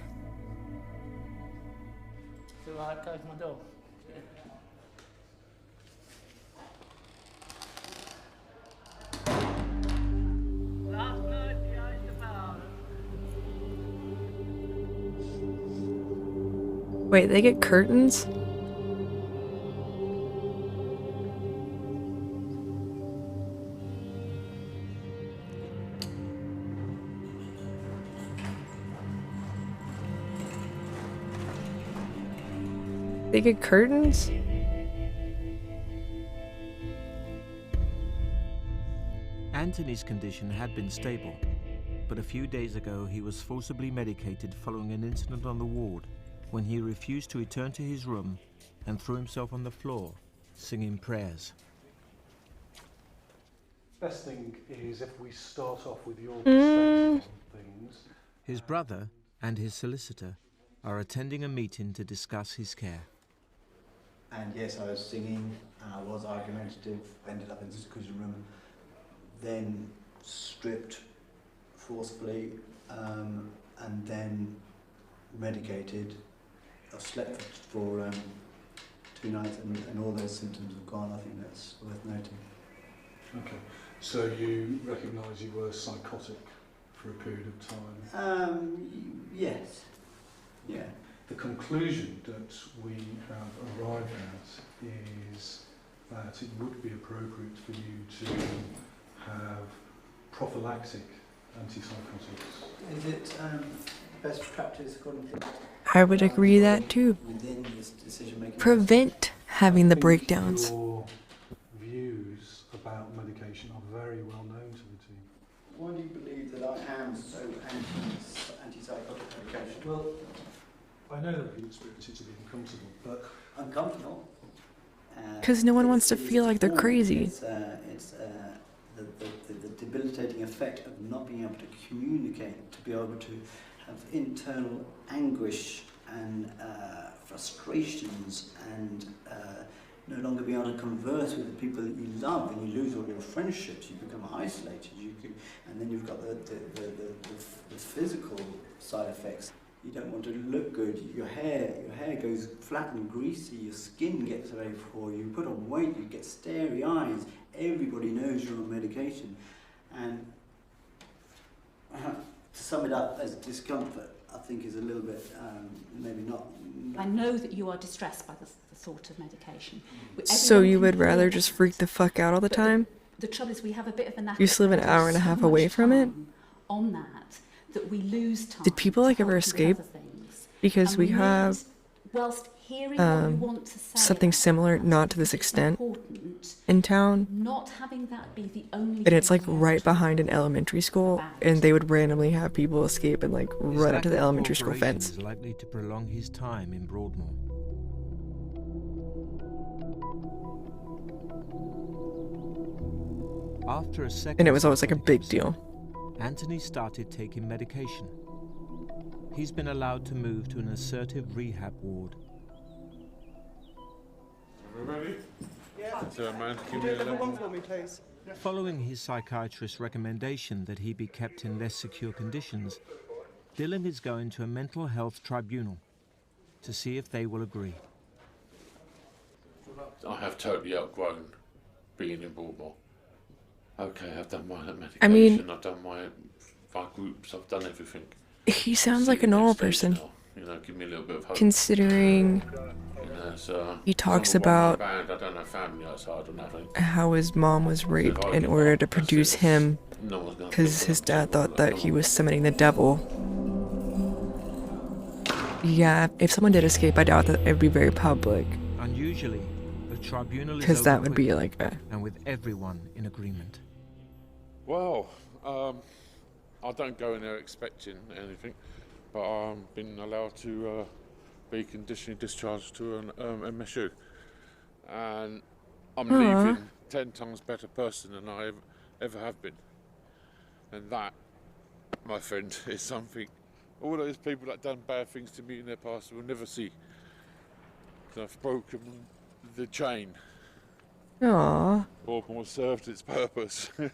Do I close my door? Last night behind the bar. Wait, they get curtains? They get curtains? Anthony's condition had been stable, but a few days ago he was forcibly medicated following an incident on the ward when he refused to return to his room and threw himself on the floor, singing prayers. Best thing is if we start off with your perspective on things. His brother and his solicitor are attending a meeting to discuss his care. And yes, I was singing, and I was argumentative, ended up in the seclusion room, then stripped forcefully, and then medicated. I slept for 2 nights, and all those symptoms have gone. I think that's worth noting. Okay, so you recognise you were psychotic for a period of time? Yes. Yeah. The conclusion that we have arrived at is that it would be appropriate for you to have prophylactic antipsychotics. Is it best practice according to I would agree that too. within this decision-making? Prevent having the I think breakdowns. Your views about medication are very well known to the team. Why do you believe that I am so anti-psychotic medication? Well, I know that you experience it to be uncomfortable, but uncomfortable. Because no one wants to feel like they're crazy. It's the debilitating effect of not being able to communicate, to be able to have internal anguish and frustrations and no longer be able to converse with the people that you love, and you lose all your friendships, you become isolated, and then you've got the physical side effects. You don't want to look good, your hair goes flat and greasy, your skin gets very poor, you put on weight, you get starry eyes, everybody knows you're on medication. And to sum it up as discomfort, I think is a little bit, maybe not. I know that you are distressed by the sort of medication. So you would rather just freak the fuck out all the time? The trouble is we have a bit of a knack. You just live an hour and a half away from it? On that we lose time. Did people like ever escape? Because we have whilst hearing what you want to say, something similar, not to this extent, in town. Not having that be the only And it's like right behind an elementary school, and they would randomly have people escape and like run up to the elementary school fence. Is likely to prolong his time in Broadmoor. After a second, And it was always like a big deal. Anthony started taking medication. He's been allowed to move to an assertive rehab ward. Ready? Yeah. So, man, Can you do another one for me, please? Following his psychiatrist's recommendation that he be kept in less secure conditions, Dylan is going to a mental health tribunal to see if they will agree. I have totally outgrown being in Broadmoor. Okay, I've done my medication, I mean, I've done my groups, I've done everything. He sounds like a normal person. You know, give me a little bit of hope. Considering he talks about I don't have family outside or nothing. how his mom was raped in order to produce him because his dad thought that he was summoning the devil. Yeah, if someone did escape, I doubt that it would be very public. Unusually, the tribunal is Because that over would be quickly, like a... and with everyone in agreement. Well, I don't go in there expecting anything, but I've been allowed to be conditionally discharged to an MSU, and I'm leaving 10 times better person than I ever have been. And that, my friend, is something all those people that done bad things to me in their past will never see. So I've broken the chain. Aww. Broadmoor served its purpose. I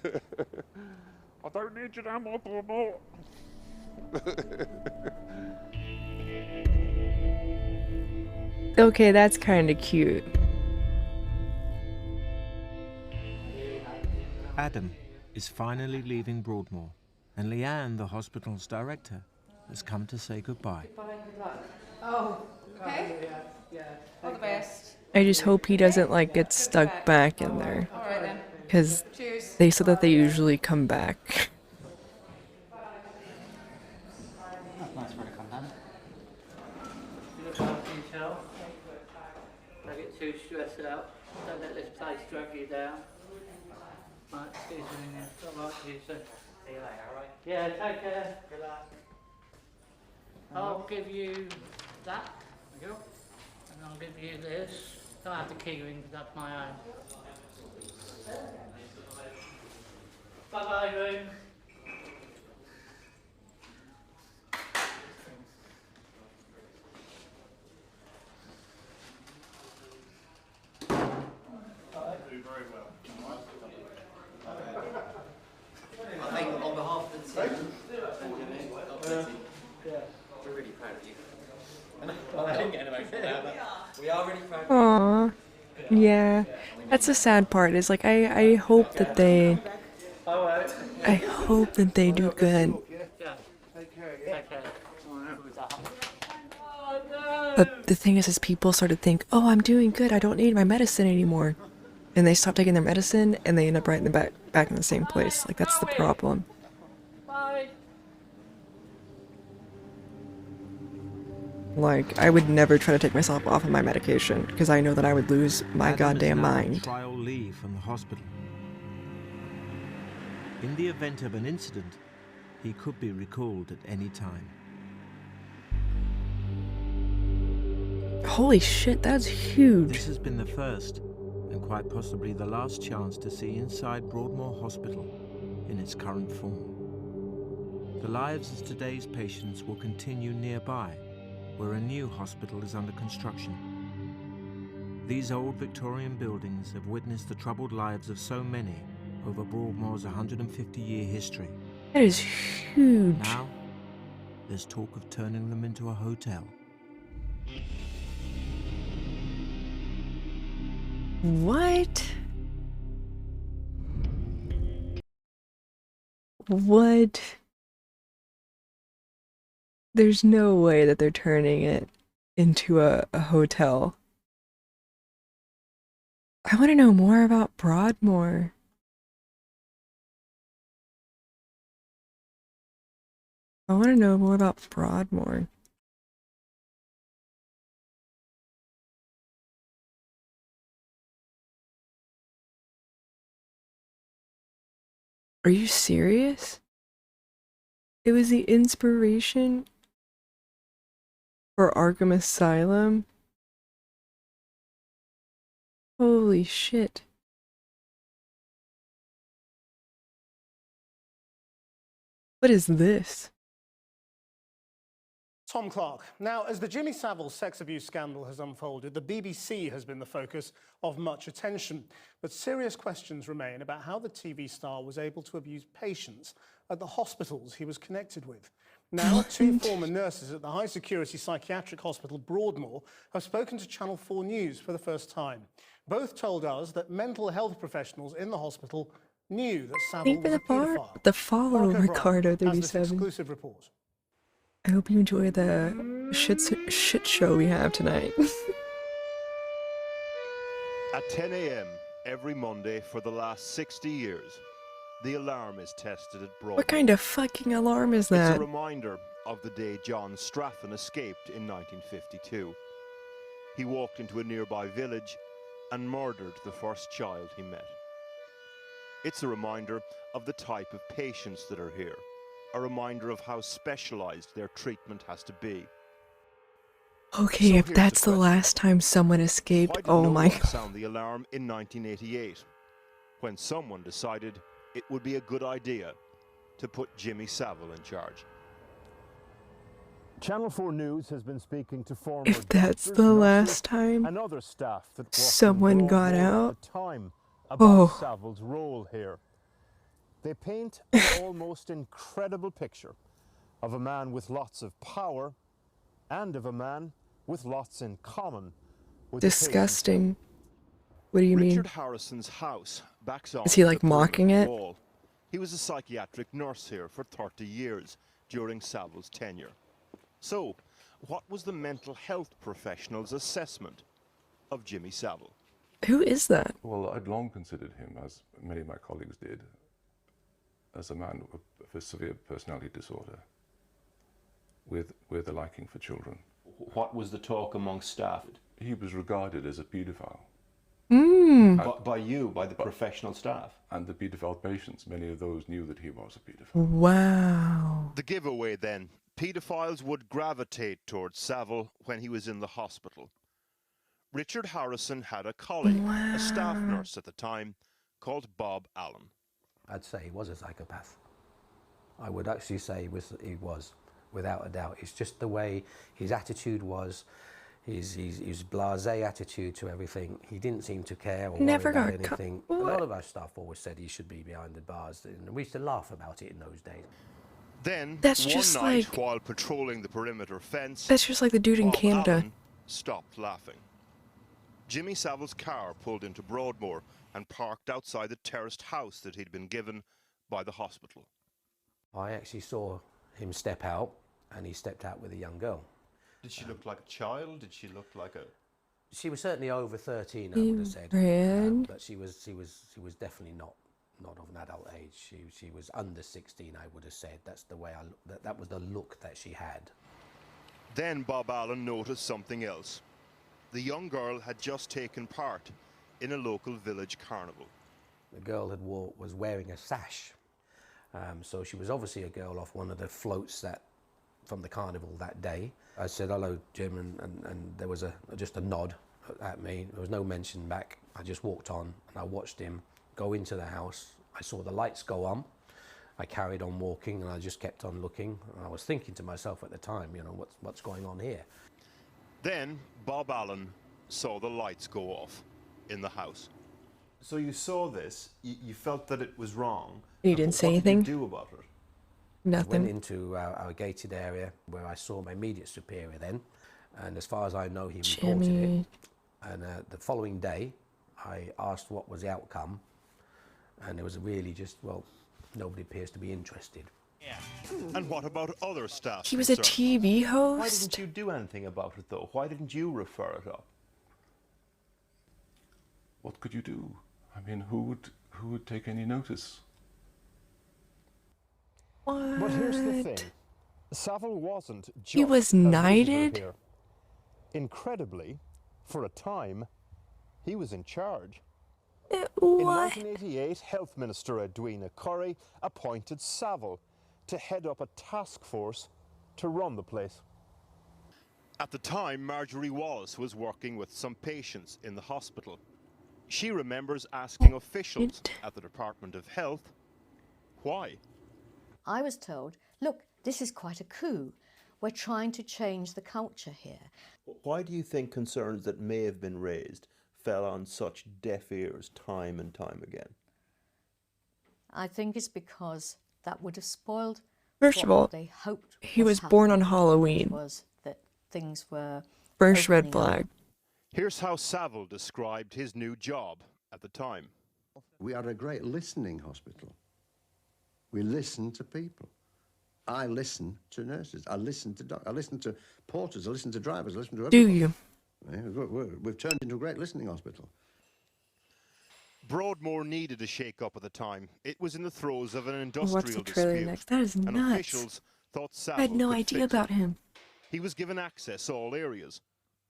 don't need you no more, Broadmoor. Okay, that's kind of cute. Adam is finally leaving Broadmoor, and Leanne, the hospital's director, has come to say goodbye. Oh, okay. All the best. I just hope he doesn't like get stuck back in there. All right then. Because Cheers. they said that they usually come back. That's nice for to come down. You look after yourself. Don't get too stressed out. Don't let this place drag you down. Right, excuse me, all right, you soon. See you later, alright? Yeah, take care. Good luck. I'll give you that. Thank you. And I'll give you this. Don't have the key ring, because that's my own. Bye-bye, room. I think on behalf of the team, we're really proud of you. Well, I didn't get an emotional now, but we are really proud of you. Aww. Yeah. That's the sad part, is like I hope that they do good. But the thing is people sort of think, oh, I'm doing good, I don't need my medicine anymore. and they stop taking their medicine, and they end up right in the back in the same place. Like, that's the problem. Bye. Like, I would never try to take myself off of my medication, because I know that I would lose my Adam goddamn is now on mind. trial leave from the hospital. In the event of an incident, he could be recalled at any time. Holy shit, that's huge. This has been the first, and quite possibly the last chance to see inside Broadmoor Hospital in its current form. The lives of today's patients will continue nearby, where a new hospital is under construction. These old Victorian buildings have witnessed the troubled lives of so many over Broadmoor's 150-year history. That is huge. Now, there's talk of turning them into a hotel. What? What? There's no way that they're turning it into a hotel. I want to know more about Broadmoor. I want to know more about Broadmoor. Are you serious? It was the inspiration for Arkham Asylum? Holy shit. What is this? Tom Clark. Now, as the Jimmy Savile sex abuse scandal has unfolded, the BBC has been the focus of much attention. But serious questions remain about how the TV star was able to abuse patients at the hospitals he was connected with. Now, two former nurses at the high-security psychiatric hospital Broadmoor have spoken to Channel 4 News for the first time. Both told us that mental health professionals in the hospital knew that Savile was a paedophile. The follow, Mark O'Brien Ricardo has this 37. exclusive report. I hope you enjoy the shit show we have tonight. At 10 a.m. every Monday for the last 60 years, the alarm is tested at Broadmoor. What kind of fucking alarm is It's that? a reminder of the day John Straffen escaped in 1952. He walked into a nearby village and murdered the first child he met. It's a reminder of the type of patients that are here, a reminder of how specialized their treatment has to be. Okay, So if here's that's the the question. last time someone escaped, Why did oh no my one god. sound the alarm in 1988, when someone decided it would be a good idea to put Jimmy Savile in charge? Channel 4 News has been speaking to former If that's doctors, the nurses, last time and other staff that worked someone in got Broadmoor out, at the time about oh. Savile's role here. They paint an almost incredible picture of a man with lots of power and of a man with lots in common with the patients. Disgusting. What do you mean? Richard Harrison's house backs on Is he to like the mocking perimeter it? wall. He was a psychiatric nurse here for 30 years during Savile's tenure. So, what was the mental health professional's assessment of Jimmy Savile? Who is that? Well, I'd long considered him, as many of my colleagues did, as a man with a severe personality disorder with a liking for children. What was the talk among staff? He was regarded as a paedophile. By you, by the professional staff? And the paedophile patients, many of those knew that he was a paedophile. Wow. The giveaway then, paedophiles would gravitate towards Savile when he was in the hospital. Richard Harrison had a colleague, a staff nurse at the time, called Bob Allen. I'd say he was a psychopath. I would actually say he was, without a doubt. It's just the way his attitude was, his blasé attitude to everything. He didn't seem to care or Never worry about got anything. A lot of our staff always said he should be behind the bars, and we used to laugh about it in those days. Then, That's one just night, like- while patrolling the perimeter fence, That's just like the dude in Bob Canada. Allen stopped laughing. Jimmy Savile's car pulled into Broadmoor and parked outside the terraced house that he'd been given by the hospital. I actually saw him step out, and he stepped out with a young girl. Did she look like a child? Did she look like a... She was certainly over 13, I would have said. But she was definitely not of an adult age. She was under 16, I would have said. That's the way that was the look that she had. Then Bob Allen noticed something else. The young girl had just taken part in a local village carnival. The girl was wearing a sash. So she was obviously a girl off one of the floats from the carnival that day. I said, hello, Jim, and there was just a nod at me. There was no mention back. I just walked on and I watched him go into the house. I saw the lights go on. I carried on walking and I just kept on looking. And I was thinking to myself at the time, you know, what's going on here? Then Bob Allen saw the lights go off in the house. So you saw this, you felt that it was wrong. You didn't say anything? What did you do about it? Nothing. I went into our gated area where I saw my immediate superior then. And as far as I know, he reported it. And the following day, I asked what was the outcome. And it was really just, well, nobody appears to be interested. Yeah. And what about other staff? He was a TV host? Why didn't you do anything about it, though? Why didn't you refer it up? What could you do? I mean, who would take any notice? What? But here's the thing. Saville wasn't just He was a visitor knighted? here. Incredibly, for a time, he was in charge. In 1988, Health Minister Edwina Curry appointed Saville to head up a task force to run the place. At the time, Marjorie Wallace was working with some patients in the hospital. She remembers asking officials at the Department of Health why. I was told, look, this is quite a coup. We're trying to change the culture here. Why do you think concerns that may have been raised fell on such deaf ears time and time again? I think it's because that would have spoiled First of what all, they hoped he was born on Halloween. which was that things were First red opening up. flag. Here's how Saville described his new job at the time. We are a great listening hospital. We listen to people. I listen to nurses. I listen to doctors. I listen to porters. I listen to drivers. I listen to everybody. Do you? Yeah, we've turned into a great listening hospital. Broadmoor needed a shake-up at the time. It was in the throes of an industrial What's the trailer dispute, next? That is and nuts. officials thought Saville I had no could idea fix it. about him. He was given access to all areas.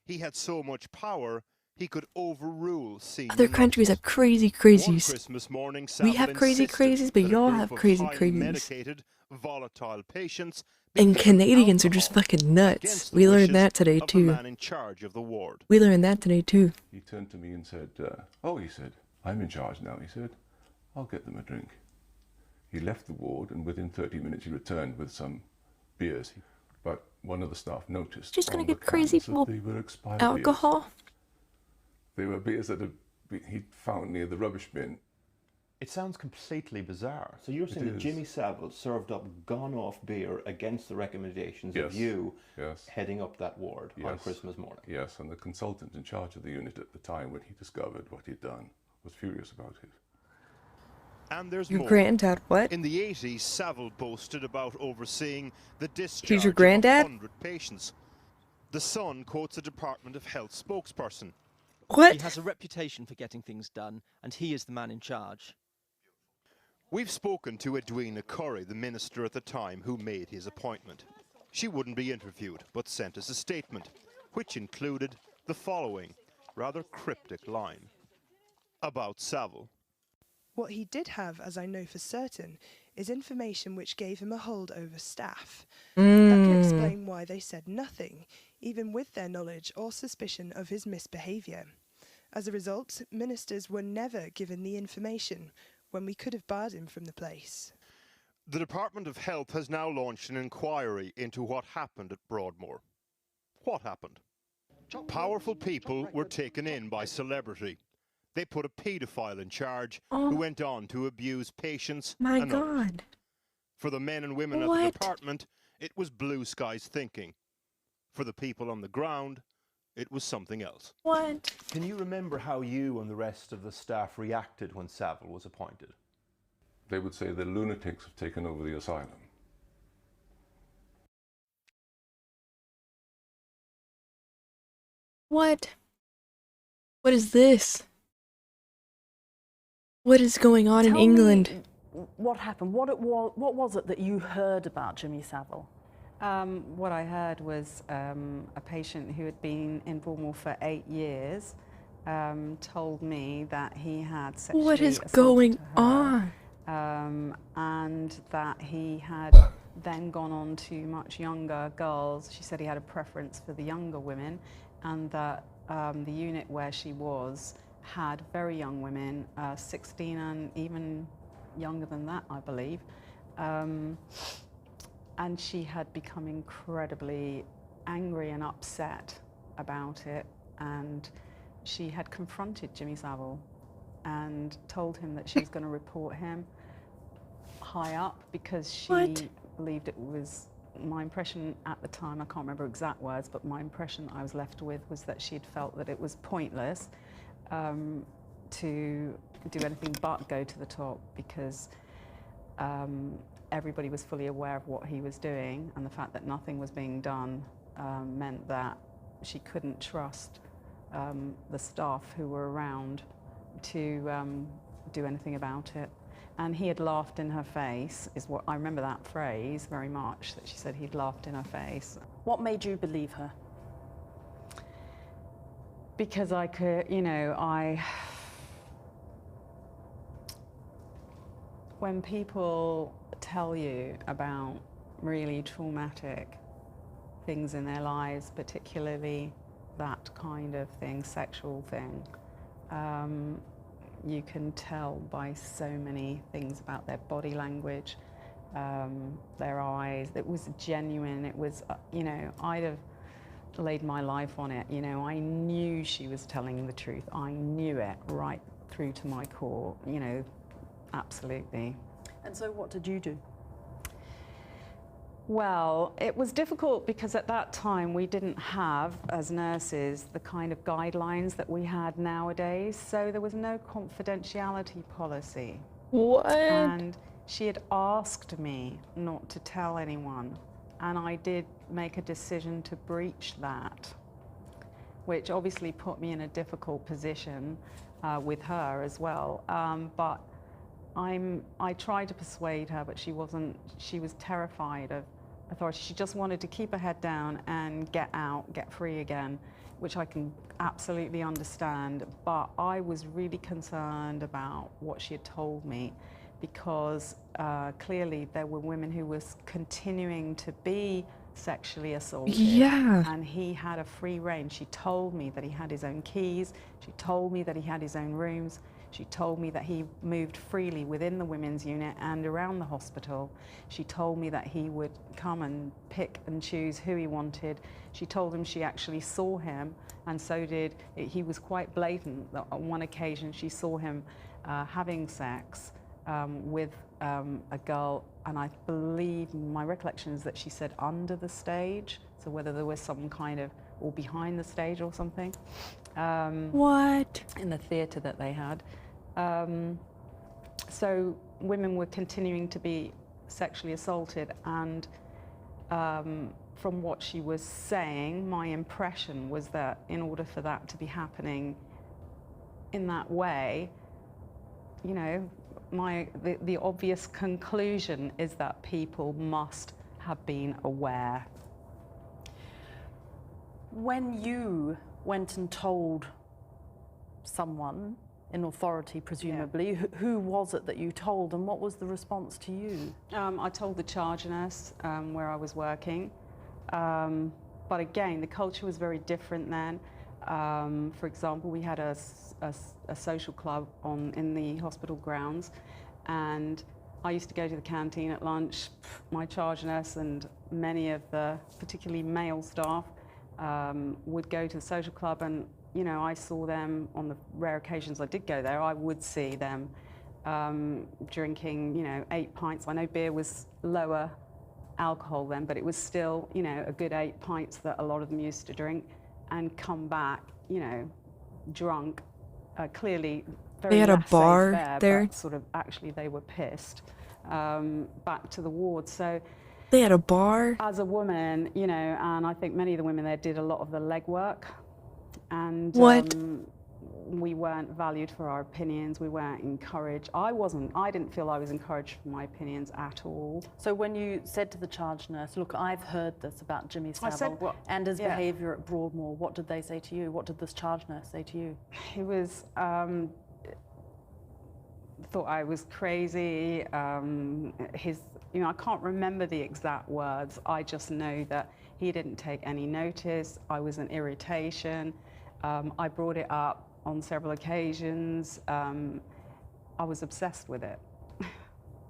He had so much power, he could overrule senior Other countries nurses. have crazy One crazies. Christmas morning, We Saville have crazy insisted crazies, but that a y'all group have of crazy highly crazies. medicated, volatile patients And be given Canadians are just alcohol fucking nuts. against the We learned wishes that today of the too. man in charge of the ward. We learned that today too. He turned to me and said, he said, I'm in charge now. He said, I'll get them a drink. He left the ward and within 30 minutes he returned with some beers. But one of the staff noticed Just gonna on the get crazy cans that people they were expired alcohol. beers. They were beers that he'd found near the rubbish bin. It sounds completely bizarre. So you're It saying that is. Jimmy Saville served up gone-off beer against the recommendations of Yes. you Yes. heading up that ward on Yes. Christmas morning? Yes, and the consultant in charge of the unit at the time, when he discovered what he'd done, was furious about it. And there's Your more. granddad, what? In the 80s, Saville boasted about overseeing the discharge He's your of granddad? 100 patients. The Sun quotes a Department of Health spokesperson. What? He has a reputation for getting things done, and he is the man in charge. We've spoken to Edwina Curry, the minister at the time, who made his appointment. She wouldn't be interviewed, but sent us a statement, which included the following rather cryptic line about Saville. What he did have, as I know for certain, is information which gave him a hold over staff. That can explain why they said nothing, even with their knowledge or suspicion of his misbehaviour. As a result, ministers were never given the information when we could have barred him from the place. The Department of Health has now launched an inquiry into what happened at Broadmoor. What happened? Powerful people were taken in by celebrity. They put a paedophile in charge who went on to abuse patients My and others. God. For the men and women at What? the department, it was blue skies thinking. For the people on the ground, it was something else. What? Can you remember how you and the rest of the staff reacted when Saville was appointed? They would say the lunatics have taken over the asylum. What? What is this? What is going on in England? What happened? What was it that you heard about Jimmy Savile? What I heard was a patient who had been in Broadmoor for 8 years told me that he had sexually What is assaulted going her, on? and that he had then gone on to much younger girls. She said he had a preference for the younger women, and that the unit where she was had very young women, 16 and even younger than that, I believe. And she had become incredibly angry and upset about it, and she had confronted Jimmy Savile and told him that she was going to report him high up because she believed it was, my impression at the time, I can't remember exact words, but my impression I was left with was that she'd felt that it was pointless to do anything but go to the top, because everybody was fully aware of what he was doing, and the fact that nothing was being done meant that she couldn't trust the staff who were around to do anything about it. And he had laughed in her face, is what I remember, that phrase very much, that she said he'd laughed in her face. What made you believe her? Because I could, you know, when people tell you about really traumatic things in their lives, particularly that kind of thing, sexual thing, you can tell by so many things about their body language, their eyes. It was genuine. It was, you know, I'd have laid my life on it. You know, I knew she was telling the truth. I knew it right through to my core, you know, absolutely. And so what did you do? Well, it was difficult because at that time we didn't have, as nurses, the kind of guidelines that we had nowadays. So there was no confidentiality policy. What? And she had asked me not to tell anyone. And I did make a decision to breach that, which obviously put me in a difficult position with her as well. But I tried to persuade her, but she wasn't. She was terrified of authority. She just wanted to keep her head down and get out, get free again, which I can absolutely understand. But I was really concerned about what she had told me, because clearly there were women who were continuing to be sexually assaulted. Yeah. And he had a free reign. She told me that he had his own keys. She told me that he had his own rooms. She told me that he moved freely within the women's unit and around the hospital. She told me that he would come and pick and choose who he wanted. She told him she actually saw him, and so did, he was quite blatant that on one occasion she saw him having sex with a girl, and I believe, my recollection is that she said under the stage, so whether there was some kind of, or behind the stage or something. What? In the theatre that they had. So women were continuing to be sexually assaulted, and from what she was saying, my impression was that in order for that to be happening in that way, you know, the obvious conclusion is that people must have been aware. When you went and told someone in authority, presumably, who was it that you told, and what was the response to you? I told the charge nurse where I was working, but again, the culture was very different then. For example, we had a social club in the hospital grounds, and I used to go to the canteen at lunch. My charge nurse and many of the particularly male staff would go to the social club, and you know, I saw them on the rare occasions I did go there. I would see them drinking, you know, 8 pints. I know beer was lower alcohol then, but it was still, you know, a good 8 pints that a lot of them used to drink, and come back, you know, drunk. Clearly, very They had a bar laissez-faire, there? but sort of actually they were pissed. Back to the ward. So They had a bar? as a woman, you know, and I think many of the women there did a lot of the legwork. And What? we weren't valued for our opinions, we weren't encouraged. I didn't feel I was encouraged for my opinions at all. So when you said to the charge nurse, look, I've heard this about Jimmy I said, Savile what? and his Yeah. behaviour at Broadmoor, what did they say to you? What did this charge nurse say to you? He was, thought I was crazy. I can't remember the exact words. I just know that he didn't take any notice. I was an irritation. I brought it up on several occasions. I was obsessed with it.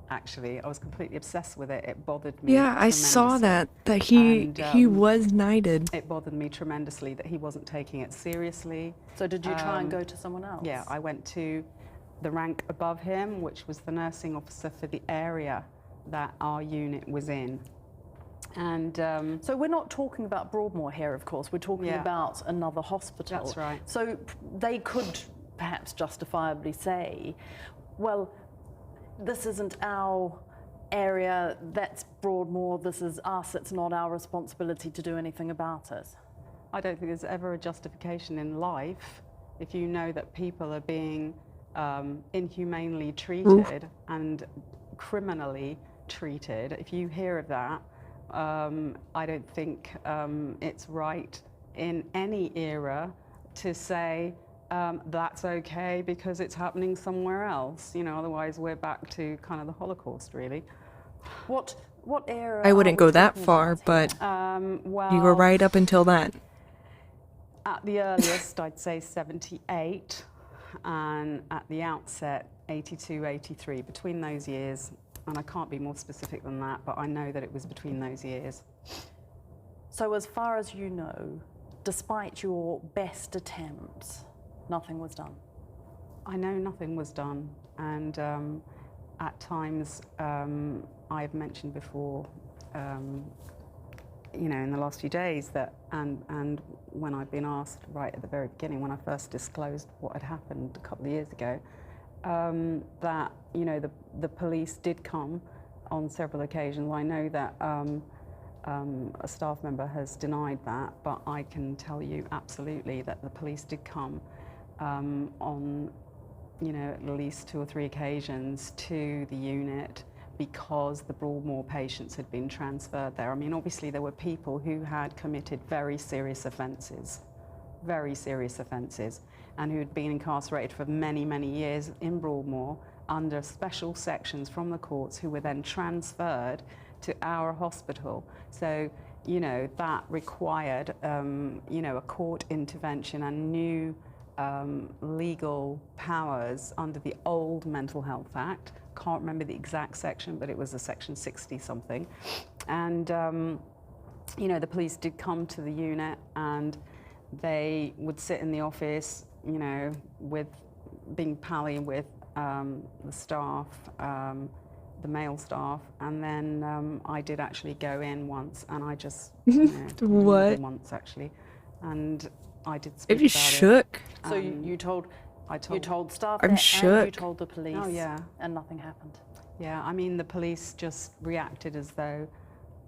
Actually, I was completely obsessed with it. It bothered me. Yeah, I saw that he was knighted. It bothered me tremendously that he wasn't taking it seriously. So did you try and go to someone else? Yeah, I went to the rank above him, which was the nursing officer for the area that our unit was in. And so we're not talking about Broadmoor here, of course. We're talking Yeah. about another hospital. That's right. So they could perhaps justifiably say, well, this isn't our area, that's Broadmoor, this is us, it's not our responsibility to do anything about it. I don't think there's ever a justification in life if you know that people are being inhumanely treated and criminally treated. If you hear of that, I don't think it's right in any era to say that's okay because it's happening somewhere else. You know, otherwise we're back to kind of the Holocaust, really. What era? I wouldn't go that far, but well, you were right up until that. At the earliest, I'd say 78, and at the outset, 82, 83, between those years. And I can't be more specific than that, but I know that it was between those years. So as far as you know, despite your best attempts, nothing was done? I know nothing was done, and at times, I've mentioned before, you know, in the last few days that, and when I've been asked right at the very beginning, when I first disclosed what had happened a couple of years ago, that, you know, the police did come on several occasions. I know that a staff member has denied that, but I can tell you absolutely that the police did come on, you know, at least 2 or 3 occasions to the unit because the Broadmoor patients had been transferred there. I mean, obviously there were people who had committed very serious offences, and who had been incarcerated for many, many years in Broadmoor under special sections from the courts, who were then transferred to our hospital. So, you know, that required, you know, a court intervention and new legal powers under the old Mental Health Act. Can't remember the exact section, but it was a section 60 something. And, you know, the police did come to the unit and they would sit in the office, you know, with being pally with the staff, the male staff, and then I did actually go in once, and I just you know, more than once actually, and I did speak If you about shook. It. So you told staff I'm that, shook. and you told the police. Oh yeah, and nothing happened. Yeah, I mean the police just reacted as though.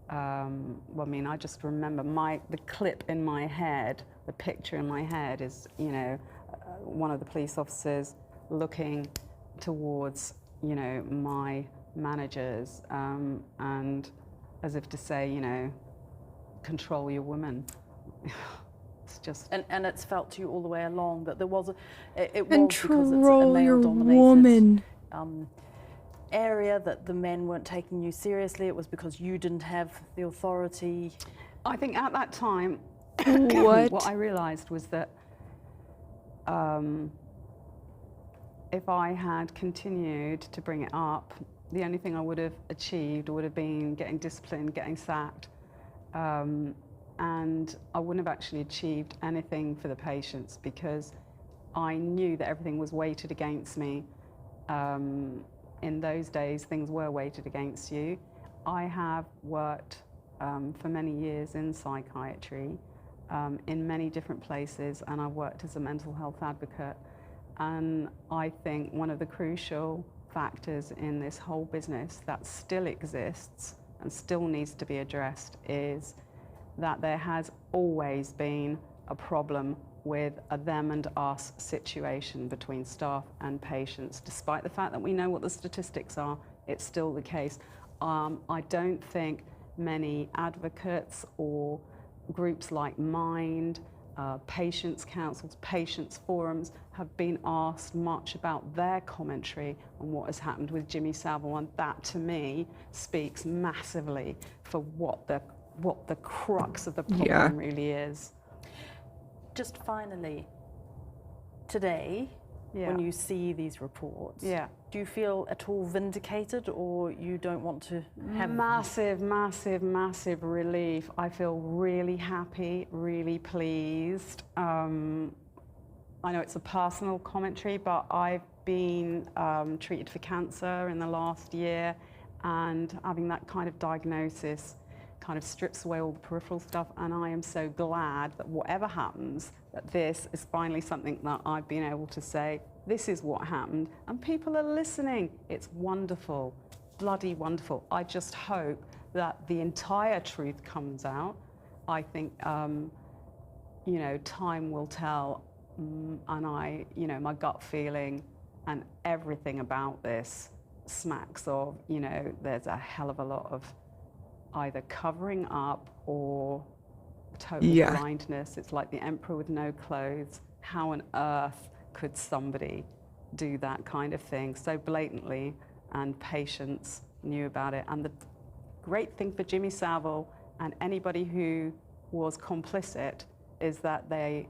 Well, I mean, I just remember the clip in my head, the picture in my head is, you know, one of the police officers looking towards, you know, my managers, and as if to say, you know, control your woman. It's just... And it's felt to you all the way along that there was it was Control because it's a your male-dominated woman. area that the men weren't taking you seriously. It was because you didn't have the authority. I think at that time, what I realised was that if I had continued to bring it up, the only thing I would have achieved would have been getting disciplined, getting sacked, and I wouldn't have actually achieved anything for the patients because I knew that everything was weighted against me. In those days, things were weighted against you. I have worked for many years in psychiatry, in many different places, and I've worked as a mental health advocate. And I think one of the crucial factors in this whole business that still exists and still needs to be addressed is that there has always been a problem with a them and us situation between staff and patients. Despite the fact that we know what the statistics are, it's still the case. I don't think many advocates or groups like Mind, patients' councils, patients' forums have been asked much about their commentary on what has happened with Jimmy Savile, and that to me speaks massively for what the crux of the problem really is. Just finally, today, when you see these reports, do you feel at all vindicated, or you don't want to have... Massive, massive, massive relief. I feel really happy, really pleased. I know it's a personal commentary, but I've been treated for cancer in the last year, and having that kind of diagnosis kind of strips away all the peripheral stuff, and I am so glad that whatever happens, that this is finally something that I've been able to say, this is what happened, and people are listening. It's wonderful, bloody wonderful. I just hope that the entire truth comes out. I think, you know, time will tell, and you know, my gut feeling and everything about this smacks of, you know, there's a hell of a lot of either covering up or total blindness. It's like the emperor with no clothes. How on earth could somebody do that kind of thing so blatantly? And patients knew about it. And the great thing for Jimmy Savile and anybody who was complicit is that the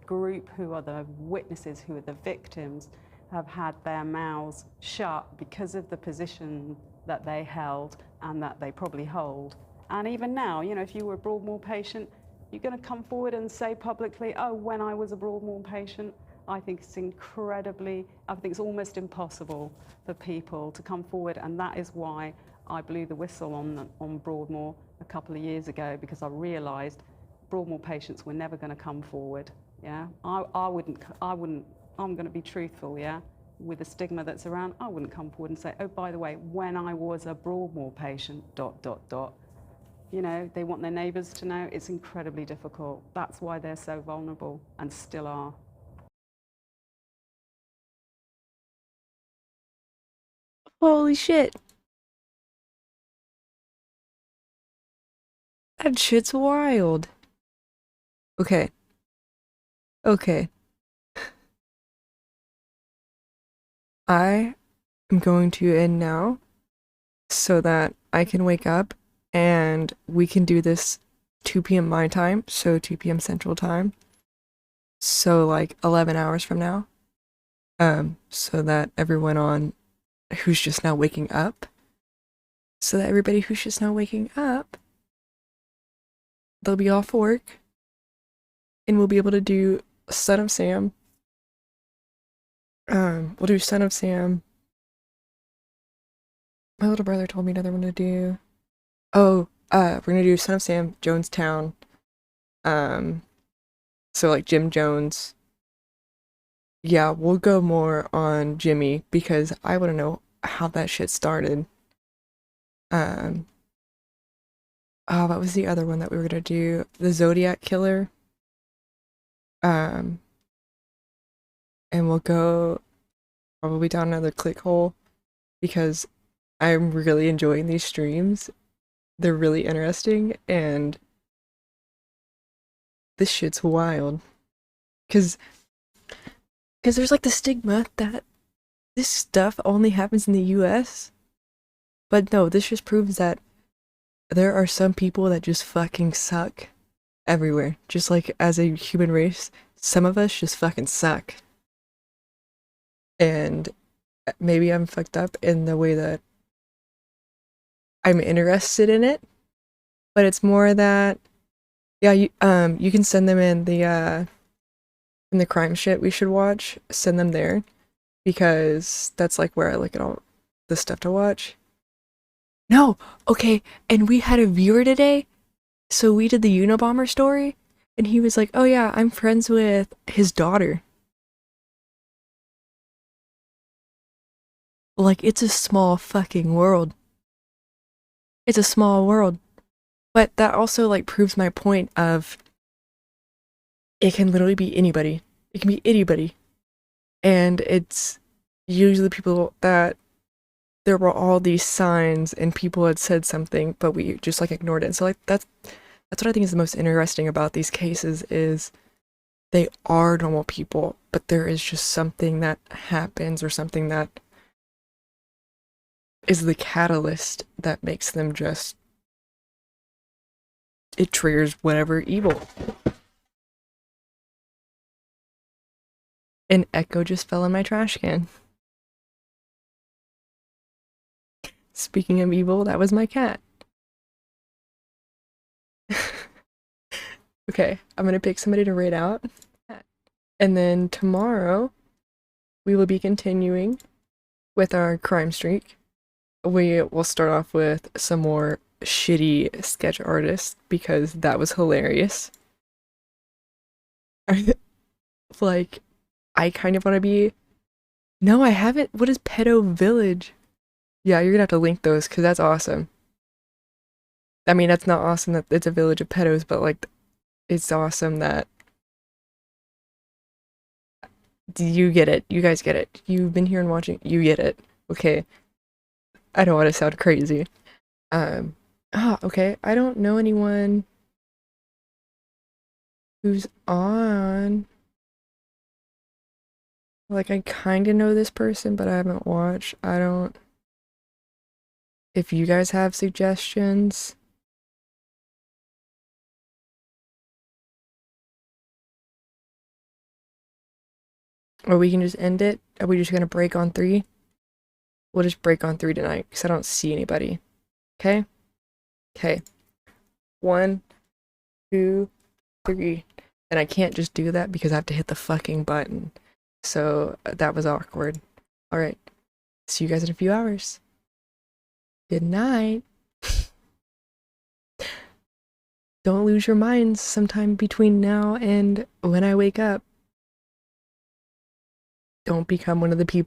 group who are the witnesses, who are the victims, have had their mouths shut because of the position that they held and that they probably hold. And even now, you know, if you were a Broadmoor patient, you're going to come forward and say publicly, oh, when I was a Broadmoor patient. I think it's I think it's almost impossible for people to come forward, and that is why I blew the whistle on Broadmoor a couple of years ago, because I realised Broadmoor patients were never going to come forward. Yeah, I'm going to be truthful, yeah, with the stigma that's around. I wouldn't come forward and say, oh, by the way, when I was a Broadmoor patient, ... You know, they want their neighbours to know. It's incredibly difficult. That's why they're so vulnerable, and still are. Holy shit. That shit's wild. Okay. Okay. I am going to end now so that I can wake up and we can do this 2 p.m. my time, so 2 p.m. Central Time. So like 11 hours from now. So that everyone who's just now waking up, everybody who's just now waking up, they'll be off work and we'll be able to do Son of Sam. We'll do Son of Sam. My little brother told me another one to do. Oh, we're gonna do Son of Sam, Jonestown. So like Jim Jones. Yeah, we'll go more on Jimmy because I want to know how that shit started. Oh, what was the other one that we were gonna do? The Zodiac Killer. And we'll go probably down another click hole because I'm really enjoying these streams. They're really interesting, and this shit's wild. Cause there's like the stigma that this stuff only happens in the US. But no, this just proves that there are some people that just fucking suck everywhere. Just like as a human race, some of us just fucking suck. And maybe I'm fucked up in the way that I'm interested in it, but it's more that, yeah, you can send them in the crime shit we should watch, send them there, because that's like where I look at all the stuff to watch. No, okay, and we had a viewer today, so we did the Unabomber story, and he was like, oh yeah, I'm friends with his daughter. Like, it's a small fucking world. It's a small world. But that also, like, proves my point of it can literally be anybody. It can be anybody. And it's usually people that there were all these signs and people had said something, but we just like ignored it. And so like that's what I think is the most interesting about these cases is they are normal people, but there is just something that happens or something that is the catalyst that makes them just, it triggers whatever evil. An echo just fell in my trash can. Speaking of evil, that was my cat. Okay, I'm gonna pick somebody to raid out. And then tomorrow, we will be continuing with our crime streak. We will start off with some more shitty sketch artists because that was hilarious. Like, I kind of want to be... No, I haven't. What is Pedo Village? Yeah, you're gonna have to link those because that's awesome. I mean, that's not awesome that it's a village of pedos, but like, it's awesome that you get it. You guys get it. You've been here and watching. You get it. Okay. I don't want to sound crazy. Okay. I don't know anyone who's on. Like, I kind of know this person, but I haven't watched. I don't... If you guys have suggestions... Or we can just end it. Are we just gonna break on 3? We'll just break on 3 tonight, because I don't see anybody. Okay? Okay. 1, 2, 3. And I can't just do that because I have to hit the fucking button. So that was awkward. Alright. See you guys in a few hours. Good night. Don't lose your minds sometime between now and when I wake up. Don't become one of the people